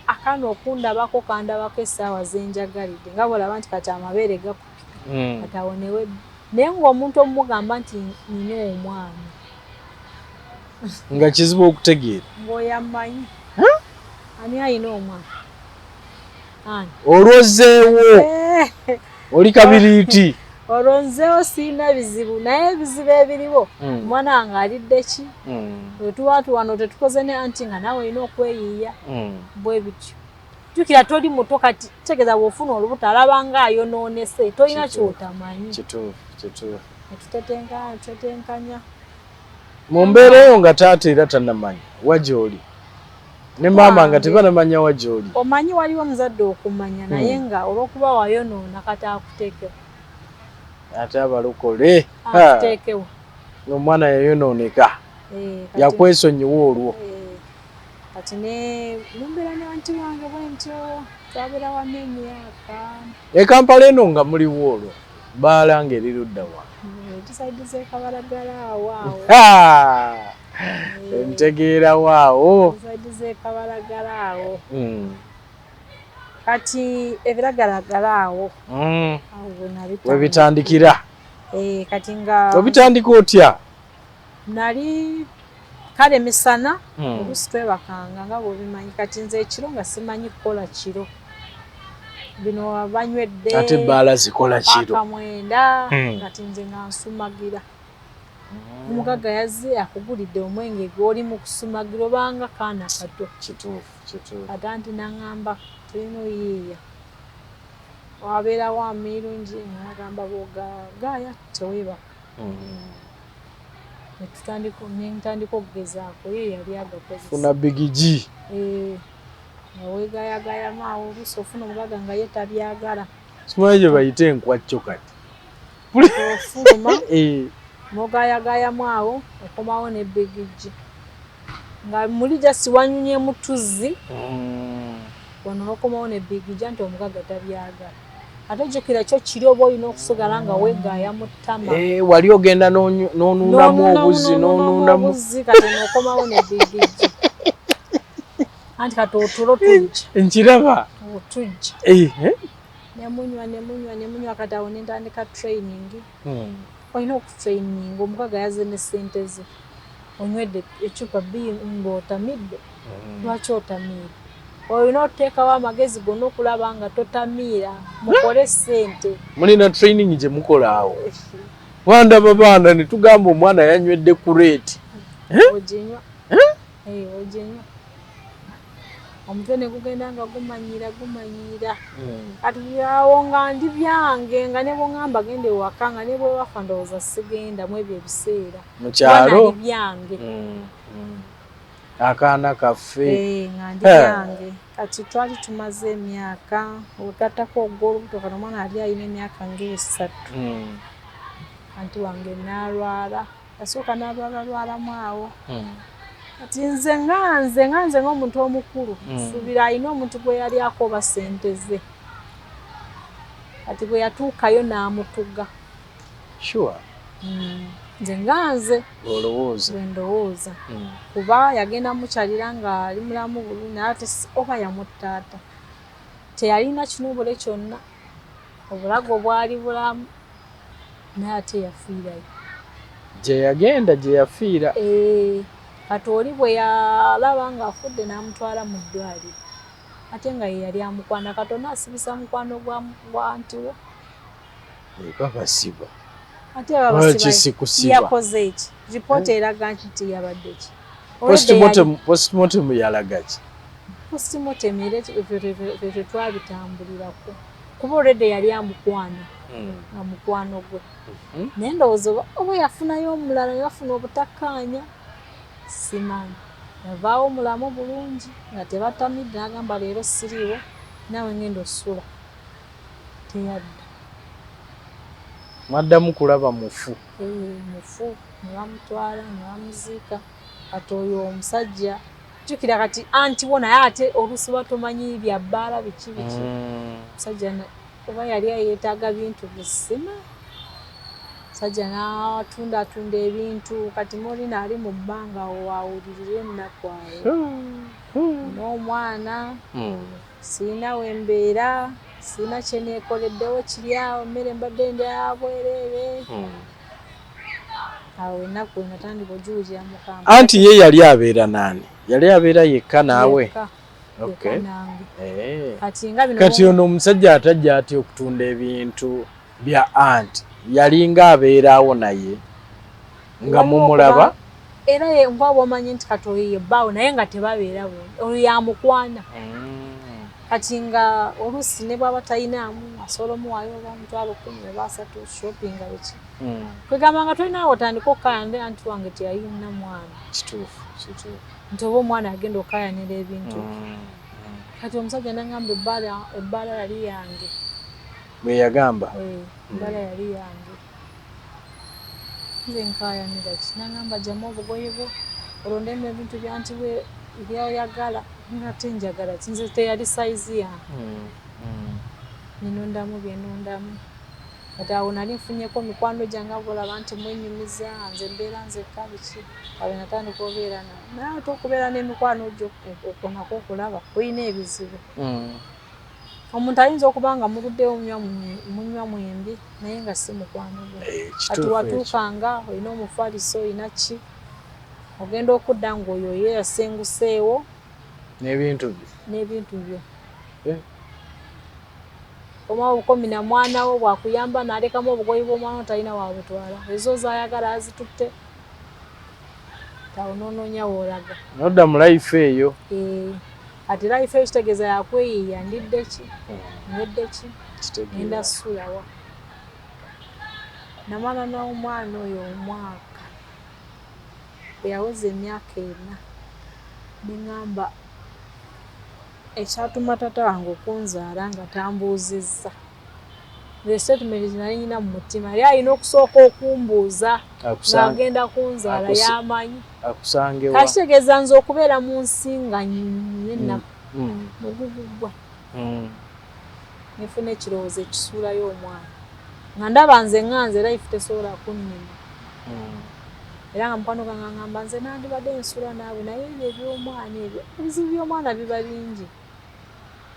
okundabako kandabako essaawa zenjagalidde. Nga bw'olaba nti kati amabeere gakupika. Kati awo naye ng'omuntu omugamba nti nina omwana. Nga kizibu okutegeera. Ng'oyamanyi. Ani ayina omwana? Olwozeewo. Oli kabiriiti. Olonzeewo sirina bizibu naye ebizibu ebiriwo. Omwana wange alidde ki? Bwe tuba wano tetukoze ne anti nga naawe olina okweyiiya. Bwe bityo. Jjukira toli muto kati tegeeza bw'ofuna olubuto alaba nga ayonoonese tolina ky'otamanyi. Kituufu. Tutetenkanya. Mu mbeera eyo nga taata era tannamanyi wa gy'oli. Ne maama nga tebanamanya wa gy'oli. Omanyi waliwo omuzadde okumanya naye nga olw'okuba wayonoona kati akuteekewo. Ate abalokole. Akuteekewo. Omwana yayonooneka. Yakwesonyiwa olwo. Kati ne mumbeera ne anti wange bwe ntyo twabera wamu emyaka. Kampala eno nga muliwo olwo. Bbaala ng'eri ludda wa. Tusaidiza Kabalagala awo. Ntegeera waawo. Tusaidiza Kabalagala awo. Kati ebiragalagala awo. We bitandikira. Kati nga. Obitandika otya? Nali kale misana oluusi twebakanga nga bw'obimanyi kati nze ekiro nga simanyi kukola kiro. Bino abanywedde. Ate bbaala zikola kiro. Akamwenda kati nze nga nsumagira. Omugaga yazze akugulidde omwenge gw'oli mu kusumagira obanga kaana kato. Kituufu. Ate anti n'aŋŋamba tulina oyiiya. Wabeerawo amirungi n'agamba bw'ogaaya teweebaka. Ntandika okugezaako ye yali agakozesa. Funa bigigi. Nga weegaayagaayamu awo oluusi ofuna omugaga nga ye tabyagala. Simanyi gye bayita enkwacco kati. Ofuluma n'ogaayagaayamu awo okomawo ne bigigi. Nga muli jasi wanyunyemu tuzzi. Wano n'okomawo ne bigigi nti omugaga tabyagala. Ate jjukira kyo kiri oba olina okusigala nga weegaaya mu ttama. Wali ogenda n'onuunamu obuzzi n'onuunamu. Kati n'okomawo ne bigigi. Anti kati otulo tujja. Nkiraba. Otujja. Nemunywa kati awo ne ntandika training. Olina okutraining omugaga yazze ne ssente ze. Onywedde ecupa bbiri ng'otamidde. Lwaki otamiira? Olina okuteekawo amagezi gonna okulaba nga totamiira. Mukole ssente. Mulina training gye mukola awo. Wandaba baana ne tugamba omwana yanywedde kureeti. Oginywa. Oginywa. Omutwe ne gugenda nga gumanyiira. Kati awo nga ndi byange nga ne bw'oŋŋamba gende waka nga ne bwe wafa ndowooza sigenda mu ebyo ebiseera. Mu kyalo? Ndi byange. Akaana kaffe. Nga ndi byange. Kati twali tumaze emyaka ogattako ogw'olubuto kati omwana yali alina emyaka nga 3. Anti wange n'alwala. Yasooka n'alwalamu awo. Kati nze ng'omuntu omukulu nsuubira alina omuntu gwe yali akoba ssente ze. Kati bwe yatuukayo n'amutuga. Sure. nze nganze ndowooza kuba yagenda mukyalira nga ali mulamu bulungi ate oba yamuttaata teyalina kinuubule kyonna obulago bwali bulamu naye ate yafiirayo gye yagenda gye yafiira kati oli bwe yalaba ng'afudde n'amutwala mu ddwaliro ate nga ye yali amukwana Katonda asibisa mukwano gwa ntiwo babasiba ate babasiba yakoze eki ripoota eraga nti yabadde ki postmortem yalaga ki postmortem era tetwabitambulirako kuba olwedde yali amukwana nga mukwano gwe naye ndowooza oba yafunayo omulala ne bafuna obutakkaanya simanyi yavaawo mulamu bulungi nga tebatamidde n'agamba leero siriiwo naawe ngenda osula teyadda mwaddamu kulaba mufu mufu ne bamutwala ne bamuziika kati oyo omusajja jjukira kati antiwo naye ate oluusi batomanyi bya bbaala biki omusajja oba yali yeetaaga bintu bisima sajja n'atunda ebintu kati Maureen ali mu bbanga awulirire ennaku ayo n'omwana siina wembeera siina kye neekoleddewo kiri awo mmere mbadde ndya bwereere awo ennaku enatandika ojuwugira mukamba anti ye yali abeera nani yali abeera yekka naawe kati ono omusajja atajja atya okutunda ebintu bya anti yalinga abeeraawo naye nga mumulaba era ye ngwabo omanyi nti kati oyo yebbaawo naye nga tebabeera oyo yamukwana kati nga oluusi ne bwaba talinaamu asobola omuwaayo oba omutwalo 10 oba 3 shoppinga biki kwegamba nga tolinaawo otandika okukayande anti wange teyalina mwana kituufu nti oba omwana agenda okayanira ebintu kati omusajja nagamba ebbaala yali yange bwe yagamba ebbaala yali yange nze nkayanira ki nagamba gyamu obugoye bwo olondemu ebintu byanti byoyagala ngate njagala nze teyali sayizi yange ninondamu byenondamu kati awo nali nfunyeko mikwano gyange abolaba nti mwenyumiza nze mbeera nzekka biki abe natandika obeera naye ate okubeera n'emikwano gyo okonako okulaba olina ebizibu omuntu ayinza okuba nga muluddewo munywa mwembi naye nga si mukwano gwe kati watuukanga olina omufaliso olina ki ogenda okudda ng'oyo ye yasenguseewo n'ebintu byo oma obukomi na mwana wo bwakuyamba n'alekamu obugoyi bw'omwana otalina wabutwala ezo zaayagala azitutte tawo noonoonya woolaga nodda mu life eyo ati life eyo kitegeeza yakweyiiya ndidde ki nwedde ki ngenda sulawa namala n'omwana oyo omwaka eyaweza emyaka 4 neŋŋamba ekyatuma tata wange okunzaala nga tambuuzizza the statement nali nyina mu mutima yali alina okusooka okumbuuza ng'agenda kunzaala yamanyi kakitegeeza nze okubeera mu nsi nga nennaku mugugugwa nefuna ekirowoozo ekisuulayo omwana nga ndaba nze nganze life tesobola kunnima era nga mukwano gange ngamba nze nandibadde nsula naawe naye ebyo eby'omwana ebyo ebizibu by'omwana biba bingi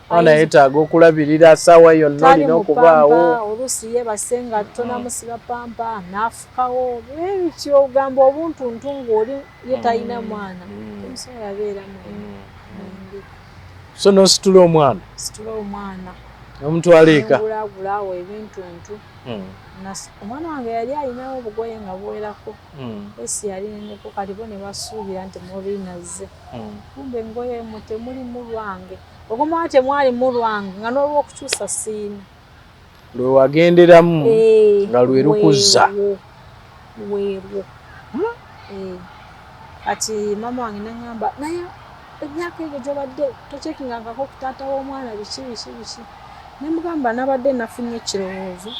Ana yetaaga okulabirira ssaawa yonna olina okubaawo oluusi yeebase nga tonamusiba pampa n'afukawo ebyo ogamba obuntuntu ng'oli ye talina mwana omusobola abeeramu so n'ositula omwana omutwala eka ngulagulaawo ebintuntu omwana wange yali alinawo obugoye nga buwerako esi yali neneko kati bo ne basuubira nti Maureen azze kumbe engoye mu temulimu lwange okumala temwali mu lwange nga n'olwokukyusa siina lwe wagenderamu nga lwe lukuzza weerwo kati mama wange naŋŋamba naye emyaka egyo gy'obadde tokyekingangako ku taata w'omwana biki ne mugamba nabadde nafunye ekirowoozo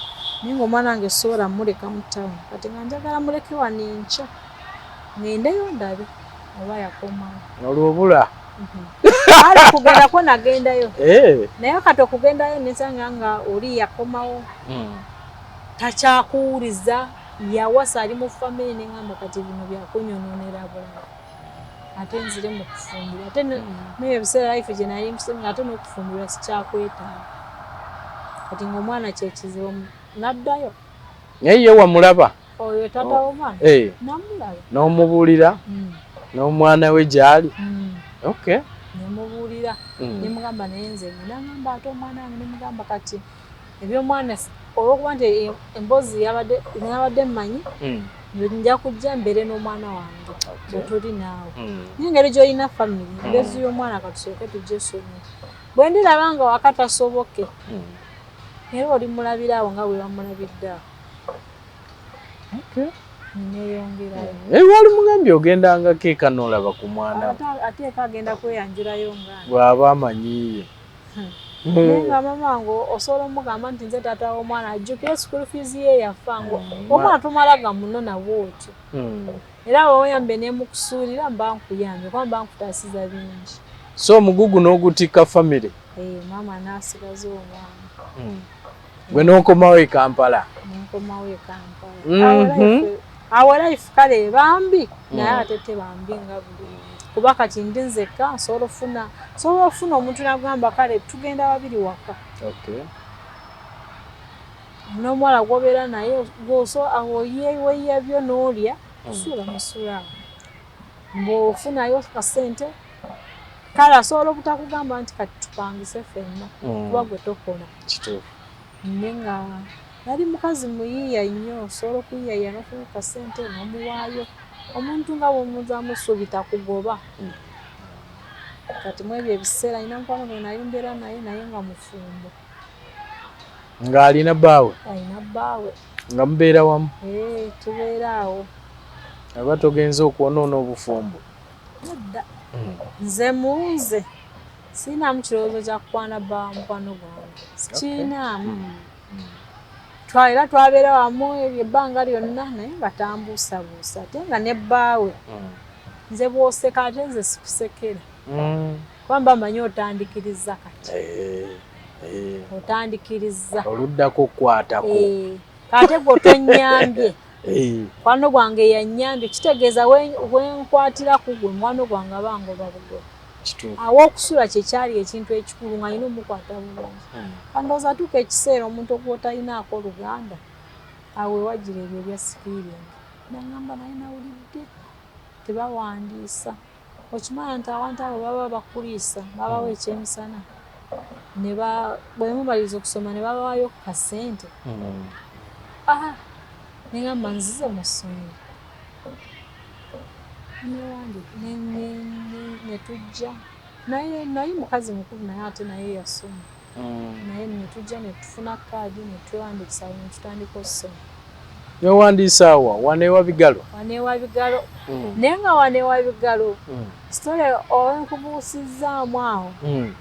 naye ng'omwana wange sobola muleka mu ttawuni kati nga njagala muleke wano enkya ngendeyo ndabe oba yakomawo olwobula ali kugendako nagendayo naye kati okugendayo nesanga nga oli yakomawo takyakuwuliza yawasa ali mu family nengamba kati bino byakunyononera bulala ate nzire mu kufumbira ate naye biseera life gye nali musinga ate n'okufumbira sikyakwetaaga kati ng'omwana kyekizibu n'addayo naye ye wamulaba oyo tata w'omwana namulaba n'omubuulira n'omwana we gy'ali okay nemubuulira nemugamba naye nze nangamba ate omwana wange nemugamba kati ebyomwana olwokuba nti emboozi yabadde mmanyi nja kujja mbere n'omwana wange bwetuli naawe n'engeri gy'olina family mbezi y'omwana katusooke tugyesomye bwe ndiraba nga wakatasoboke era olimulabira awo nga bwe bamulabidde awo neyongerayo wali mugambye ogendanga keeka n'olaba ku mwana ateeka agenda kweyanjulayo nga bw'aba amanyiiye naye nga mama ngo osobola omugamba nti nze taata w'omwana ajjukire school fees ye yafa ngo omwana tomalaga muno nabwo otyo era weeyambe nemukusuulira mba nkuyambye kuba mba nkutaasiza bingi so omugugu n'ogutikka famire mama n'asigaza omwana gwe n'okomawo e Kampala nenkomawo e Kampala awo life kale bambi naye ate tebambi nga buli kuba kati ndi nzekka nsobola ofuna omuntu nagamba kale tugenda babiri waka n'omuwala gwobeera naye awo weyabyo n'olya osuula musula mbw'ofunayo kasente kale asobola obutakugamba nti kati tupangise ffenna kuba gwe tokola kituufu naye nga yali mukazi muyiiya nnyo osobola okuyiiya n'ofuna kasente n'omuwaayo omuntu nga bw'omuzaamu essuubi takugoba kati mu ebyo ebiseera alina mukwano gwe naye mbeera naye nga mufumbo ng'alina bbaawe alina bbaawe nga mubeera wamu tubeera awo aba togenza okwonoona obufumbo edda nze munze siinamu kirowoozo kya kukwana bbaawa mukwano gwange sikiinaamu era twabeera wamu ebbanga lyonna naye nga tambuusabuusa ate nga ne bbaawe nze bw'oseka ate nze sikusekera kuba mba mmanyi otandikiriza kati otandikiriza oluddako okukwatako kate gwe otonnyambye mukwano gwange yannyambye kitegeeza wenkwatira ku gwe mukwano gwange abangoba bugoba awo okusula kyekyali ekintu ekikulu nga alina omukwata bulungi kandooza tuuka ekiseera omuntu okuba otalinaako oluganda awe wagira ebyo ebya sipiringi nagamba naye nawulidde tebawandiisa okimanya nti abantu abo baba bakuliisa babawo ekyemisana bwe mumaliriza okusoma ne babawaayo ku kasente negamba nzize mu ssomero netujja naye mukazi mukulu naye ate naye yasoma naye netujja netufuna kaadi netwewandikisa netutandika okusoma newandiisa awa waneewa bigalo naye nga waneewa bigalo sitole owenkubuusizaamu awo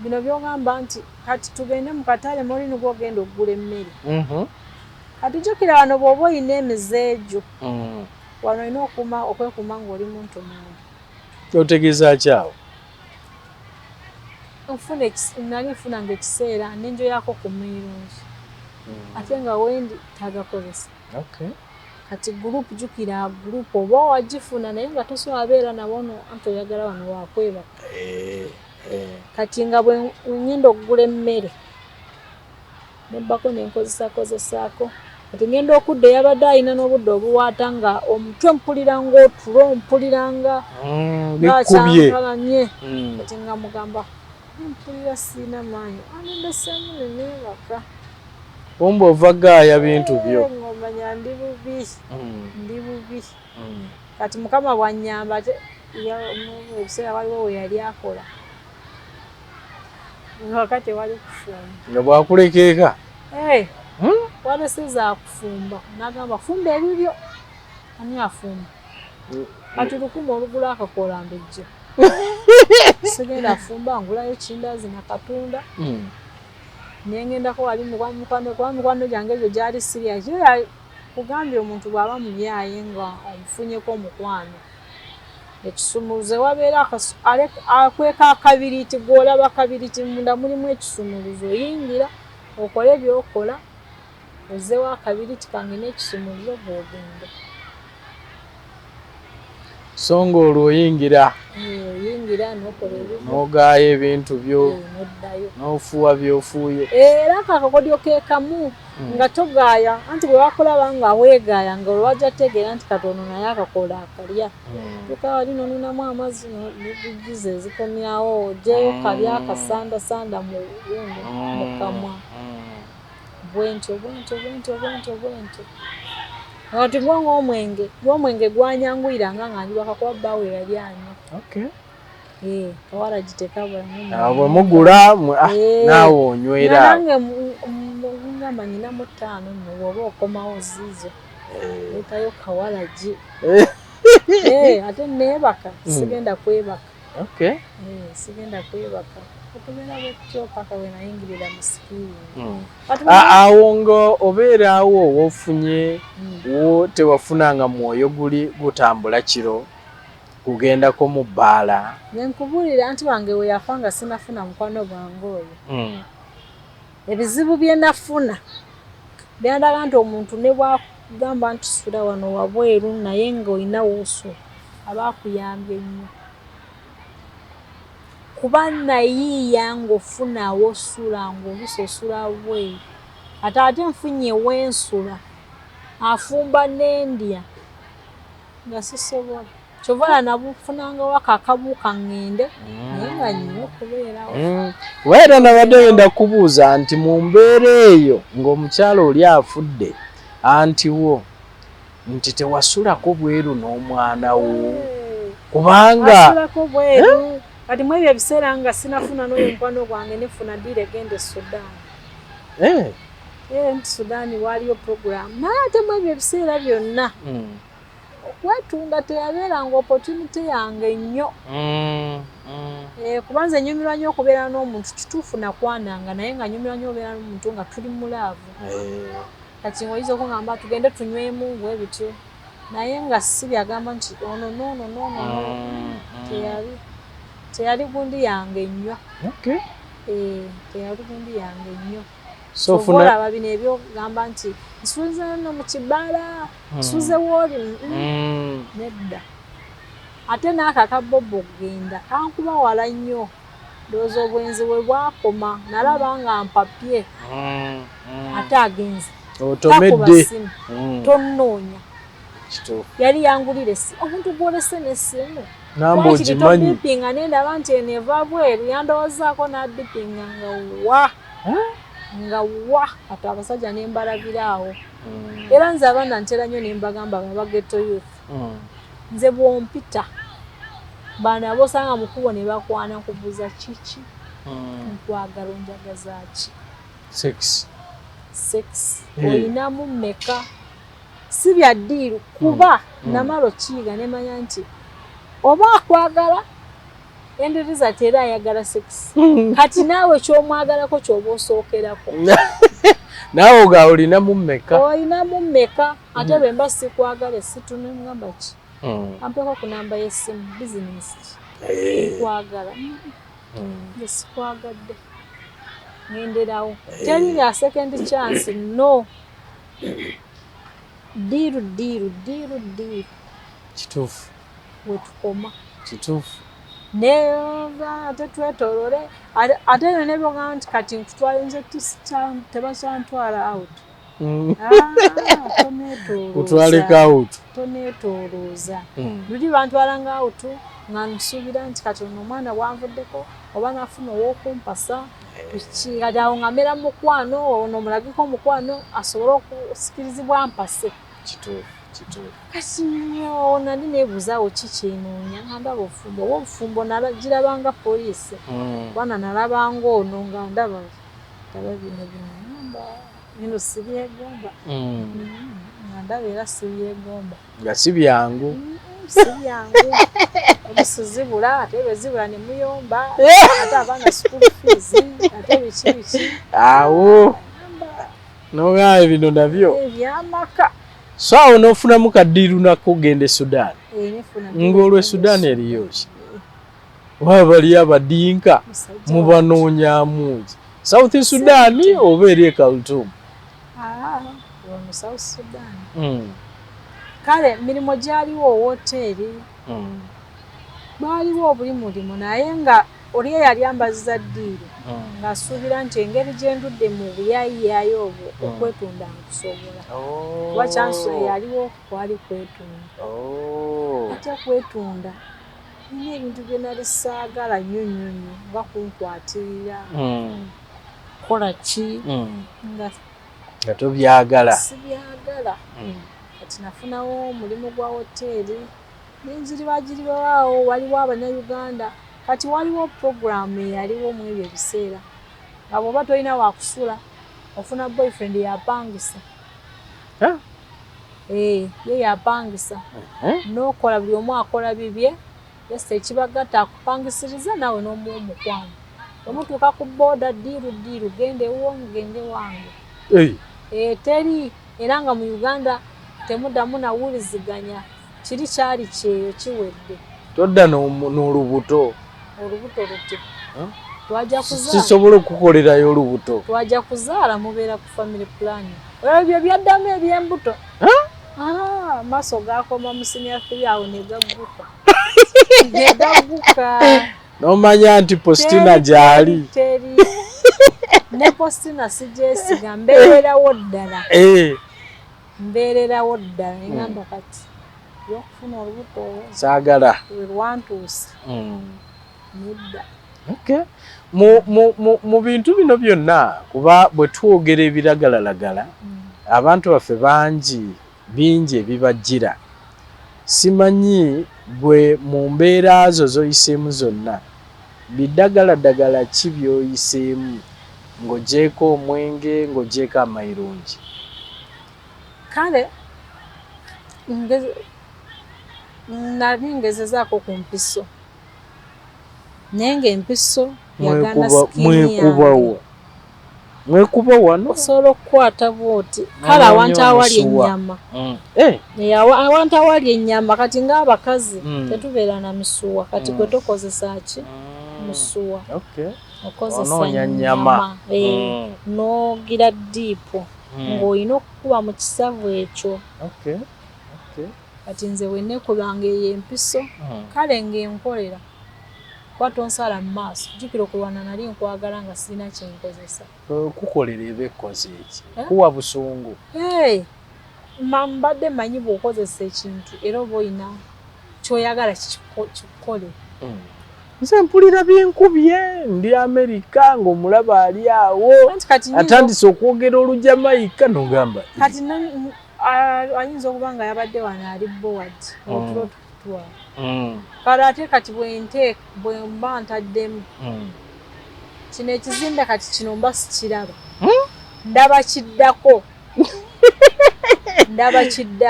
bino byogamba nti kati tugende mu katale Maureen gwogenda okugula emmere kati jjukira wano bw'oba olina emizeejo wano olina okwekuuma ng'oli muntu mungi otegeeza ki awo nali nfunanga ekiseera nenjoyako ku mirungi ate nga wendi tagakozesa kati gurupu jjukira gurupu oba wagifuna naye nga tosobola abeera nabo anti oyagala wano wakwebaka kati nga bwe ngenda okugula emmere nebbako nenkozesaako kati ngenda okudda eyabadde alina n'obudde obuwaata nga omutwe mpulira ng'otulo mpulira nga ngakyankalanye kati nga mugamba mpulira siina maanyi anendeseemu neneebaka kumbe ova gaaya bintu byo ng'omanya ndi bubi kati mukama bwannyamba ate ebiseera waliwo we yali akola wakati wali kufumba nga bwakulekeeka waleseza akufumba nagamba fumba ebibyo ani afumba kati lukuma olugula akakola mbejjo sigenda afumba ngulayo kindazi nakatunda nengendako wali mukwano gyange ebyo gyali sirias kugambye omuntu bw'aba mubyaye nga omufunyeko omukwano ekisumuluze wabeera akweka akabiriti gw'olaba kabiriti munda mulimu ekisumuluzo oyingira okole byokola ozeewo akabiriti kange n'ekisumuluzo bw'ogenda. So ng'olwo oyingira n'okola ebimu n'ogaaya ebintu byo n'oddayo n'ofuuwa by'ofuuye. Era akakodyo ke kamu nga togaaya anti bwe wakulaba nga weegaaya nga olwajja tegeera nti katono naye akakola akalya tukaba lino nunamu amazzi n'ebigize ezikomyawo ogyeyo kalya akasandasanda mu wundo mu kamwa bwentyo. Kati gw'omwenge gwanyanguyiranga nga ndi wakakuba bbaawe yali anywa. Kawala gitekabulamu bwe mugula naawe onywera. Nange ngamba nyinamu 5 nno bw'oba okomawo ziizo leetayo kawalagi. Ate neebaka sigenda kwebaka. Sigenda kwebaka okubeera bwetyo paka we nayingirira mu sikirini. Awo nga obeeraawo woofunye wo tewafunanga mwoyo gutambula kiro kugendako mu bbaala. Nenkubuulira anti wange we yafa nga sinafuna mukwano gwange oyo. Ebizibu bye nafuna byandaga nti omuntu ne bwagamba nti sula wano wabweru naye ng'olina w'osula aba akuyambye nnyo. Kuba nayiiya ng'ofuna w'osula ng'oluusi osula bweru. Ate nfunye w'ensula afumba n'endya nga sisobola. Kyova nabufunangawo akabuuka ngende naye nga nnyo okubeerawo. Weera nabadde wenda kubuuza nti mu mbeera eyo ng'omukyala oli afudde anti wo nti tewasulako bweru n'omwana wo kubanga wasulako bweru. Kati mu ebyo ebiseera nga sinafuna n'oyo mukwano gwange nefuna ddiira egenda e Sudaani. Nti Sudaani waaliyo puroguramu naye ate mu ebyo ebiseera byonna okwetunda teyabeeranga opportunity yange nnyo. Kubanza nyumirwa nnyo okubeera n'omuntu kituufu nakwananga naye nga nyumirwa nnyo obeera n'omuntu nga tuli mulaavu. Kati ng'oyinza okungamba tugende tunywemu ngwe bityo naye nga si byagamba nti ono teyali gundi yange nnyo. Teyali gundi yange nnyo. Olaba bino ebyo gamba nti nsuuze no mu kibala nsuuze wooli nedda. Ate n'ako akabbobo ogenda kankuba wala nnyo ndowooza obwenzi we bwakoma nalaba nga mpapye ate agenze otomedde tonnoonya yali yangulira omuntu gwolese n'essimu namba ogimanyi todipinga nendaba nti eno eva bweru yandowoozaako n'adipinga nga wa ate abasajja ne mbalabiraawo. Era nze abaana ntera nnyo ne mbagamba babageto youth nze bw'ompita baana bosanga mukubo ne bakwana kubuuza kiki nkwagala onjagaza ki sex olinamu mmeka si bya ddiiru kuba namalo kiiga ne manya nti oba akwagala endereza tera ayagala sex kati naawe ky'omwagalako ky'oba osookerako naawe oga olinamu mmeka ate bwe mba sikwagala esitu ne ngamba ki ampeko ku namba y'essimu bizinesi nkwagala esikwagadde ngenderawo teri lya second chance no diiru kituufu wetukoma kituufu neva ate twetoolole ate yo nebyogaa nti kati nkutwala nze tebakyantwala out toneetolooza luli bantwalanga out nga nsuubira nti kati ono omwana bwanvuddeko oba nafuna ow'okumpasa kati awo nga mbeera mukwano ono omulagiko omukwano asobole okusikirizibwa mpase kati nali neebuuzaawo kikyenoonya nga ndaba obufumbo oba obufumbo girabanga poliisi bwana nalabanga ono nga ndaba bino bino sibyegomba nga ndaba era sibyegomba nga si byangu obusuzibula ate bwezibula ne muyomba ate abaana school fees ate biki awo nogaaye bino nabyo ebyamaka so awo n'ofunamu kaddiiru nako ogenda e Sudaani ng'olwo e Sudaani eriyo ki waba baliyo abadinka mubanoonyaamu ki South Sudaani oba eri e Khartoum mu South Sudan. Kale mirimo gyaliwo woteri. Baaliwo buli mulimu naye nga oli yali ambaziza ddiiro ng'asuubira nti engeri gye ndudde mu buyayiyayo obwo okwetunda nkusobola. Kuba kyansula yaliwo kwali kwetunda. Ate kwetunda nina ebintu bye nali saagala nnyo nnyo nnyo nga kunkwatirira kola ki nga tobyagala. Sibyagala. Kati nafunawo omulimu gwa hoteeri ninziribagiribawaawo waliwo Abannayuganda. Kati waliwo programu eyaliwo mu ebyo ebiseera nga bw'oba tolina wakusula ofuna boyfriend yapangisa. Ye yapangisa n'okola buli omu akola bibye yesi ekibagatta akupangisiriza nawe n'omuwa omukwano. Omutuuka ku booda ddiiru gende wange. Teri era nga mu Uganda temuddamu nawuliziganya. Kiri kyali kyeyo kiwedde. Todda n'olubuto. Olubuto luti. Twaja kuzaala. Sisobola okukolerayo olubuto. Twaja kuzaala mubeera ku family plan. Ebyo byaddamu eby'embuto. Maaso gaakoma mu senior 3 awo ne gagguka. N'omanya nti Postina gyali. Teri. Ne Postina sigyesiga mbeererawo ddala. Mbeererawo ddala engamba kati yokufuna olubuto saagala lwantuusa. Nedda. Mu bintu bino byonna kuba bwe twogera ebiragalalagala abantu baffe bingi ebibajjira. Simanyi bwe mu mbeera zo zoyiseemu zonna biddagala ki byoyiseemu ng'ogyeko omwenge ng'ogyeko amayirungi? Kale nali ngezezaako ku mpiso naye ng'empiso yagana sikini yange. Mwekuba wano? Osobola okukwata bw'oti. Kale awantu awali ennyama. Awantu awali ennyama kati ng'abakazi tetubeera na misuwa kati gwe tokozesa ki? Musuwa. Okozesa nnyama. N'ogira ddiipu ng'olina okukuba mu kisavu ekyo. Kati nze wenneekubanga eyo empiso kale ng'enkolera kuba tonsala mu maaso. Jjukira okulwana nali nkwagala nga sirina kyenkozesa. Kukolera ebekkoze eki kuwa busungu. Mbadde manyi bw'okozesa ekintu era oba oyina ky'oyagala kikole. Nze mpulira byenkubye ndi Amerika ng'omulaba ali awo atandise okwogera Olujamayika n'ogamba. Kati ayinza okuba nga yabadde wano ali board otulo tukutwala. Kale ate kati bwe mba ntaddemu kino ekizimbe kati kino mba sikiraba. Ndaba kiddako.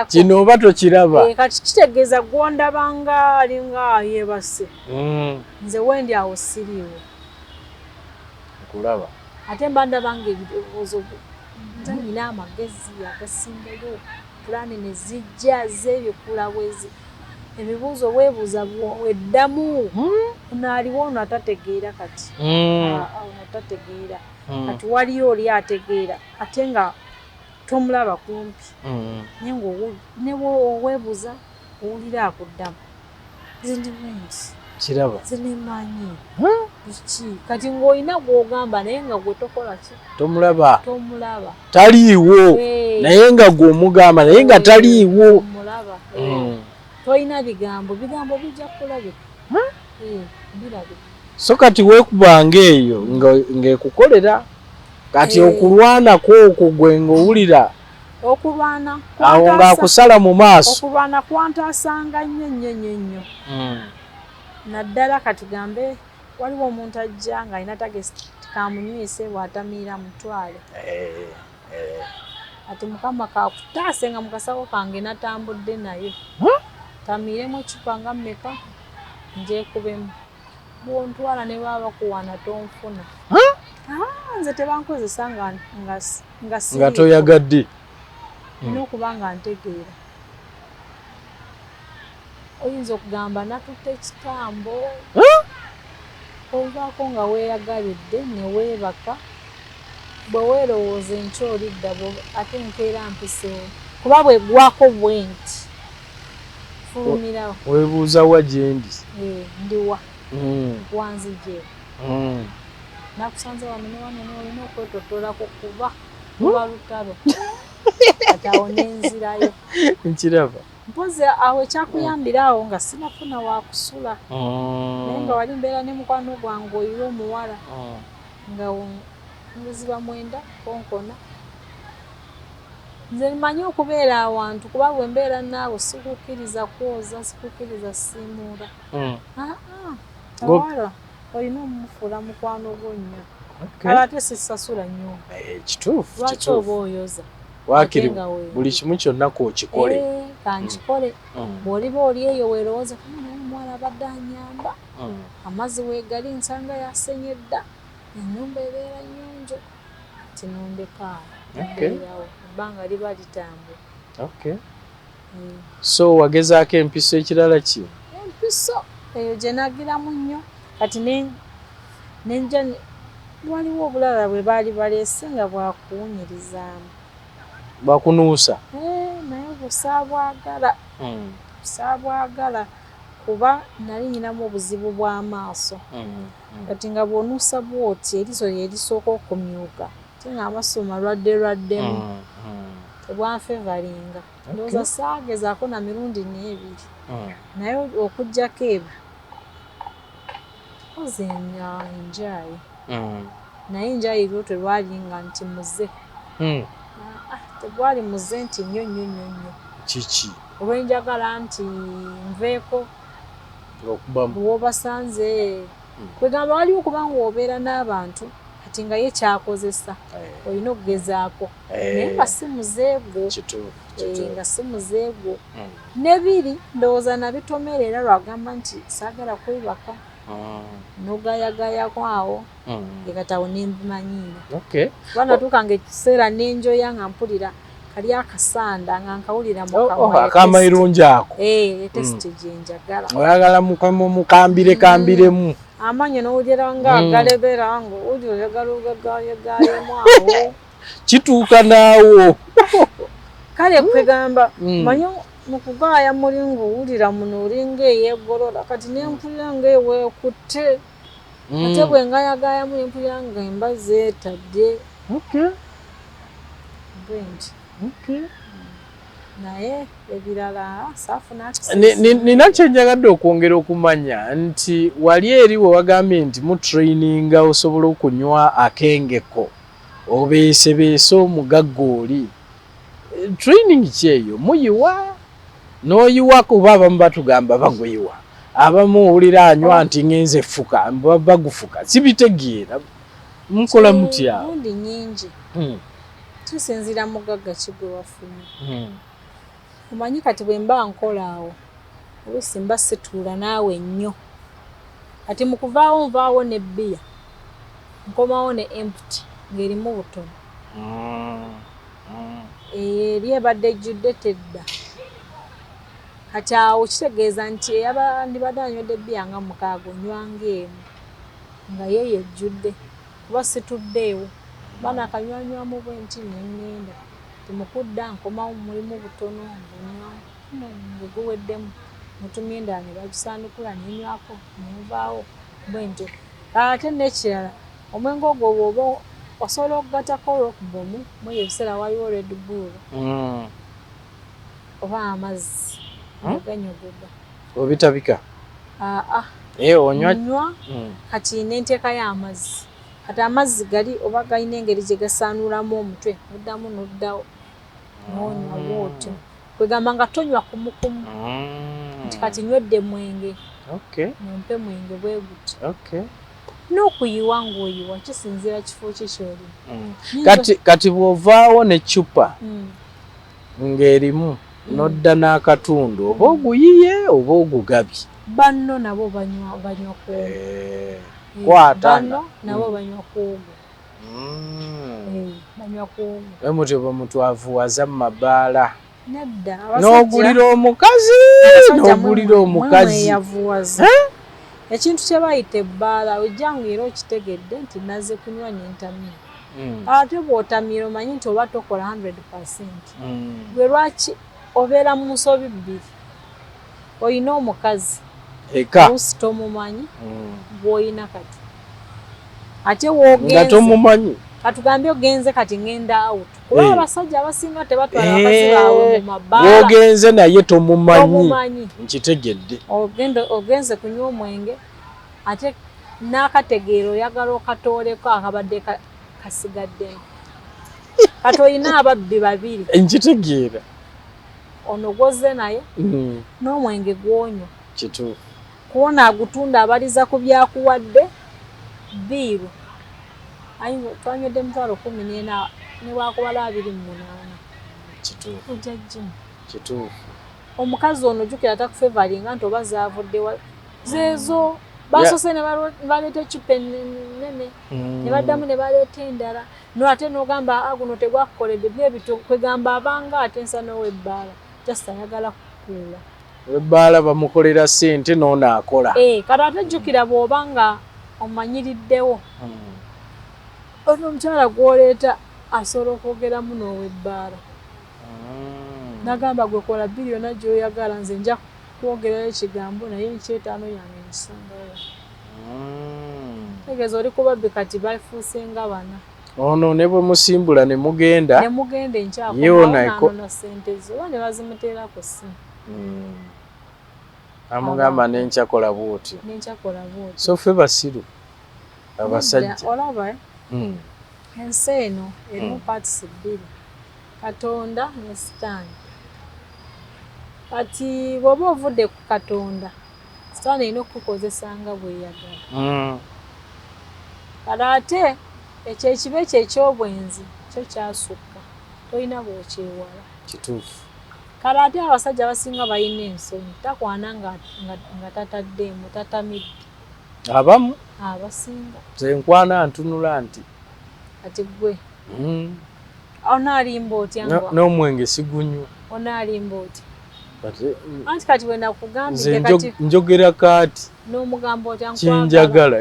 Kino oba tokiraba. Kati kitegeeza gw'ondaba nga alinga yeebase. Nze wendi awo siriiwo. Kulaba. Ate mba ndaba nga ebirowoozo nze nina amagezi agasingayo pulaani ne zijja z'ebikula bwezi. Ebibuuzo weebuuza weddamu. Naaliwo ono atategeera kati. Ono atategeera. Kati waliyo oli ategeera ate nga tomulaba kumpi. Naye ng'oweebuuza owulira akuddamu. Kiraba. Zinemanyi. Biki? Kati ng'olina gw'ogamba naye nga gwe tokola ki? Tomulaba. Taliiwo. Naye nga gw'omugamba naye nga taliiwo. Tomulaba. Tolina bigambo bijja kulabika. Birabika. So kati weekubanga eyo ng'ekukolera kati okulwana kw'okwo gwe ng'owulira. Okulwana awo ng'akusala mu maaso. Okulwana kwantaasanga nnyo. Naddala katugambe waliwo omuntu ajja ng'alina tagesi kamunywise bw'atamiira mutwale. Ati Mukama kakutaase nga mu kasawo kange natambudde naye. Tamiiremu ecupa nga mmeka njeekubemu. Bw'ontwala ne baba bakuwana tonfuna. Nze tebankozesa nga toyagadde. N'okuba nga ntegeera. Oyinza okugamba natutte ekitambo. Ovaako nga weeyagalidde ne weebaka bwe weerowooza enkya olidda ate nkeera mpiseewo kuba bwe gwako bwenti fulumirawo weebuuza wa gye ndi ndiwa wanzije nakusanze wano ne wano olina okwetottolako kuba kuba lutalo kati awo n'enzirayo nkiraba mpozi awo ekyakuyambirawo nga sinafuna wakusula naye nga wali mbeera ne mukwano gwange oyira omuwala nga muziba mwenda konkona nze mmanyi okubeera awantu kuba bwe mbeera naawe sikukkiriza kwoza sikukkiriza simuula awala olina omumufuula mukwano gwo nnyo aba ate sisasula nnyo kituufu lwaki oba oyoza waakiri buli kimu kyonna kwokikole kankikole bw'oliba oli eyo weerowooza omuwala abadde anyamba amazzi weegali nsanga yasenye dda ennyumba ebeera nnyonjo kati nondekaawo mbeerawo ebbanga liba litambula so wagezaako empiso ekirala ki empiso eyo gye nagiramu nnyo kati nenja waliwo obulala bwe baali baleese nga bwakuwunyirizaamu bakunuusa naye busaabwagala kuba nali nyinamu obuzibu bw'amaaso kati nga bw'onuusa bw'oti eriso erisooka okumyuka ate ng'amaaso malwadde tebwanfevalinga ndowooza saagezaako na mirundi n'ebiri naye okuggyako ebyo oze enjaayi naye enjaayi lwo terwalinga nti muze tebwali muze nti nnyo kiki olwenjagala nti nveeko okubamu wobasanze kwegamba waliwo kubanga obeera n'abantu kati nga ye kyakozesa olina okugezaako naye nga si muzeegwo nga si muzeegwo nebiri ndowooza nabitomerera lwagamba nti saagala kwebaka nogayagayako awo ekatawo nembimanyiira banatuukanga ekiseera nenjoya nga mpulira kali akasanda nga nkawulira akamayirungi ako tesiti gyenjagala oyagala mukambiremu amanyi nowulira nga agalebera nga owuli oyagala ogagayagayemu awo kituuka naawo kale kwegamba manyi mukugaaya muli ngaowulira muno olinga eyeggolola kati nempulira nga eweekutte ate bwe ngayagayamu nempulira nga emba zeetadde bwenti naye ebirala saafuna nina kyenjagadde okwongera okumanya nti wali eri we wagambye nti mutraininga osobola okunywa akengeko obeesebeese omugagga oli training ki eyo muyiwa n'oyiwa kuba abamu batugamba baguyiwa abamu owulira anywa nti ngenze fuka bagufuka sibitegeera mukola mutya bundi nyingi tusinzira mugagga kigwe wafunye omanyi kati bwe mba nkola awo oluusi mba situula naawe nnyo kati mu kuvaawo nvaawo ne bbiya nkomawo ne empty ng'erimu butono eri ebadde ejjudde tedda kati awo kitegeeza nti eyabandibadde anywedde bbiya nga mukaaga onywanga emu nga ye yejjudde kuba situddeewo bana akanywanywamo bwe nti nengenda timukudda nkomawo mulimu butono nga guweddemu mutumye endala ne bagisandukula nenywako nenvaawo bwe ntyo ate n'ekirala omwenge ogwo bw'oba osobola okugatako olwokubomu muri ebiseera waliwo Red Bull oba amazzi ganyogoga obitabika onywa kati nenteekayo amazzi kati amazzi gali oba galina engeri gye gasaanulamu omutwe noddamu noddawo nonywa bwotyo kwegamba nga tonywa kumukumu nti kati nywedde mwenge mumpe mwenge bwe guti n'okuyiwa ng'oyiwa kisinziira kifo kye ky'oli kati bw'ovaawo n'eccupa ng'erimu nodda n'akatundu oba oguyiye oba ogugabye banno nabo banywa kwatana nabo banywa kwogo banywa kwogo emutyo bamutwavuwaza mu mabaala nedda n'ogulira omukazi n'ogulira omukazi yavuwaza ekintu kye bayita ebbaala ojjangu era okitegedde nti nazze kunywa n'entamira ate bw'otamira omanyi nti oba tokola 100%. Gwe lwaki obeera mu nsobi bbiri, oyina omukazi oluusi tomumanyi bw'oyina kati ate w'ogenze katugambye ogenze kati ngenda out kuba abasajja abasinga tebatwala abakazi baabwe mu mabbaala w'ogenze naye tomumanyi nkitegedde ogenze kunywa omwenge ate n'akategeero oyagala okatooleko akabadde kasigaddemu kati oyina ababbi babiri nkitegeera ono gwoze naye n'omwenge gwonywa kituufu kuwona agutunda abaliza ku byakuwadde biiru ayi twanywedde $14,000 ne bwakubala 28 kituufu ojajjimu kituufu omukazi ono jjukira takufevalinga nti oba zaavudde zeezo basose ne baleeta ecupa ennene ne baddamu ne baleeta endala no ate n'ogamba guno tegwakukoledde byebito kwegamba abanga ate nsa n'owebbaala just ayagala kukuula webbaala bamukolera ssente n'ono akola kati ate jjukira bw'oba nga omanyiriddewo ono omukyala gw'oleeta asobola okwogeramu n'owebbaala nagamba gwe kola biliyona gy'oyagala nze nja kwogerayo ekigambo naye 5,000 yange nkisangayo tegeeza oli kubabbi kati bafuuse nga bana ono ne bwe musimbula ne mugenda enkyakonono sente zo oba ne bazimuteerako ssimu amugamba nenkyakola bwotyo so ffe basiru abasajja olaba ensi eno erimu parts bbiri Katonda ne Sitaani kati bw'oba ovudde ku Katonda Sitaani erina okukukozesa nga bw'eyagala kati ate ekyo ekiba ekyo eky'obwenzi kyo kyasukka tolina bw'okyewala kituufu kati ate abasajja abasinga balina ensonyi takwana nga tataddeemu tatamidde abamu abasinga nze nkwana ntunula nti kati gwe onaalimba otya n'omwenge sigunywa onaalimba otya anti kati bwe nakugambye kati njogera kaati n'omugamba otya kyenjagala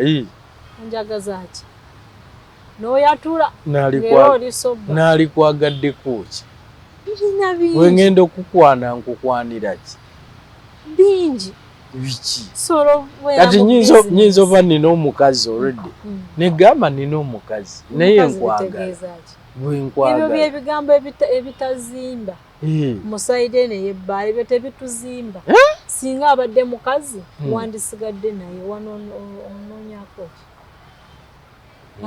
njagaza ki n'oyatula naalikwagaddeku ki wengenda okukwana nkukwanira ki bingi biki solo kati nyinza oba nina omukazi already negamba nina omukazi naye nkwagala ebyo byebigambo ebitazimba musaide ne yebbaala ebyo tebituzimba singa abadde mukazi wandisigadde naye wanoonyako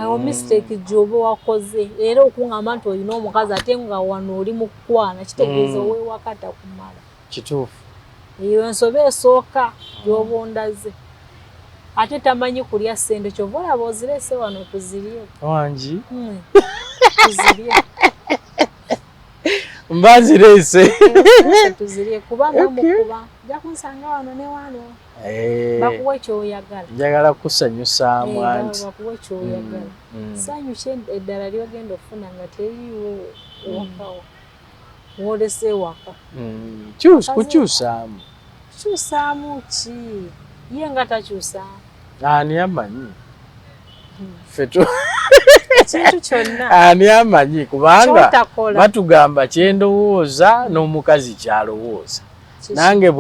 awo mistake gy'oba wakoze era okuŋŋamba nti olina omukazi ate nga wano oli mu kukwana kitegeeza ow'ewakata kumala kituufu eyo ensobe esooka gy'oba ondaze ate tamanyi kulya ssente kyova olaba ozirese wano tuzirye wangi tuzirye mba nzirese tuzirye kubanga mukuba nja kunsanga wano ne wano bakuwa ekyoyagala njagala kusanyusaamu anti bakuwa ekyoyagala sanyu eddala lyogenda ofuna nga teriiwo wakawo wolese waka kukyusaamu kyusaamu ki ye nga takyusaamu ani amanyi ekintu kyonna ani amanyi kubanga batugamba kyendowooza n'omukazi kyalowooza nange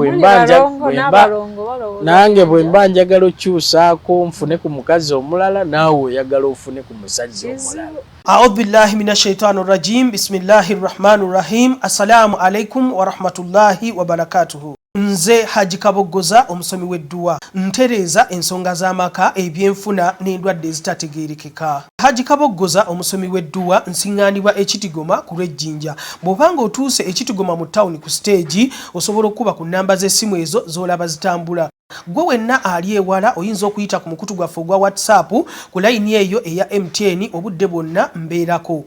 bwe mba njagala okyusaako nfune ku mukazi omulala naawe oyagala ofune ku musajja omulala. A'udhu billahi minash shaitani rajim. Bismillahir rahmanir rahim. Assalamu alaikum wa rahmatullahi wa barakatuhu. Nze Haji Kaboggoza omusomi w'edduwa ntereeza ensonga z'amaka ebyenfuna n'endwadde ezitategeerekeka. Haji Kaboggoza omusomi w'edduwa nsiŋŋaanibwa Ekitigoma ku Lwejjinja. Bw'obanga otuuse Ekitigoma mu ttawuni ku siteegi osobola okuba ku nnamba z'essimu ezo z'olaba zitambula. Gwe wenna ali ewala oyinza okuyita ku mukutu gwaffe ogwa WhatsApp ku layini eyo eya MTN obudde bwonna mbeerako.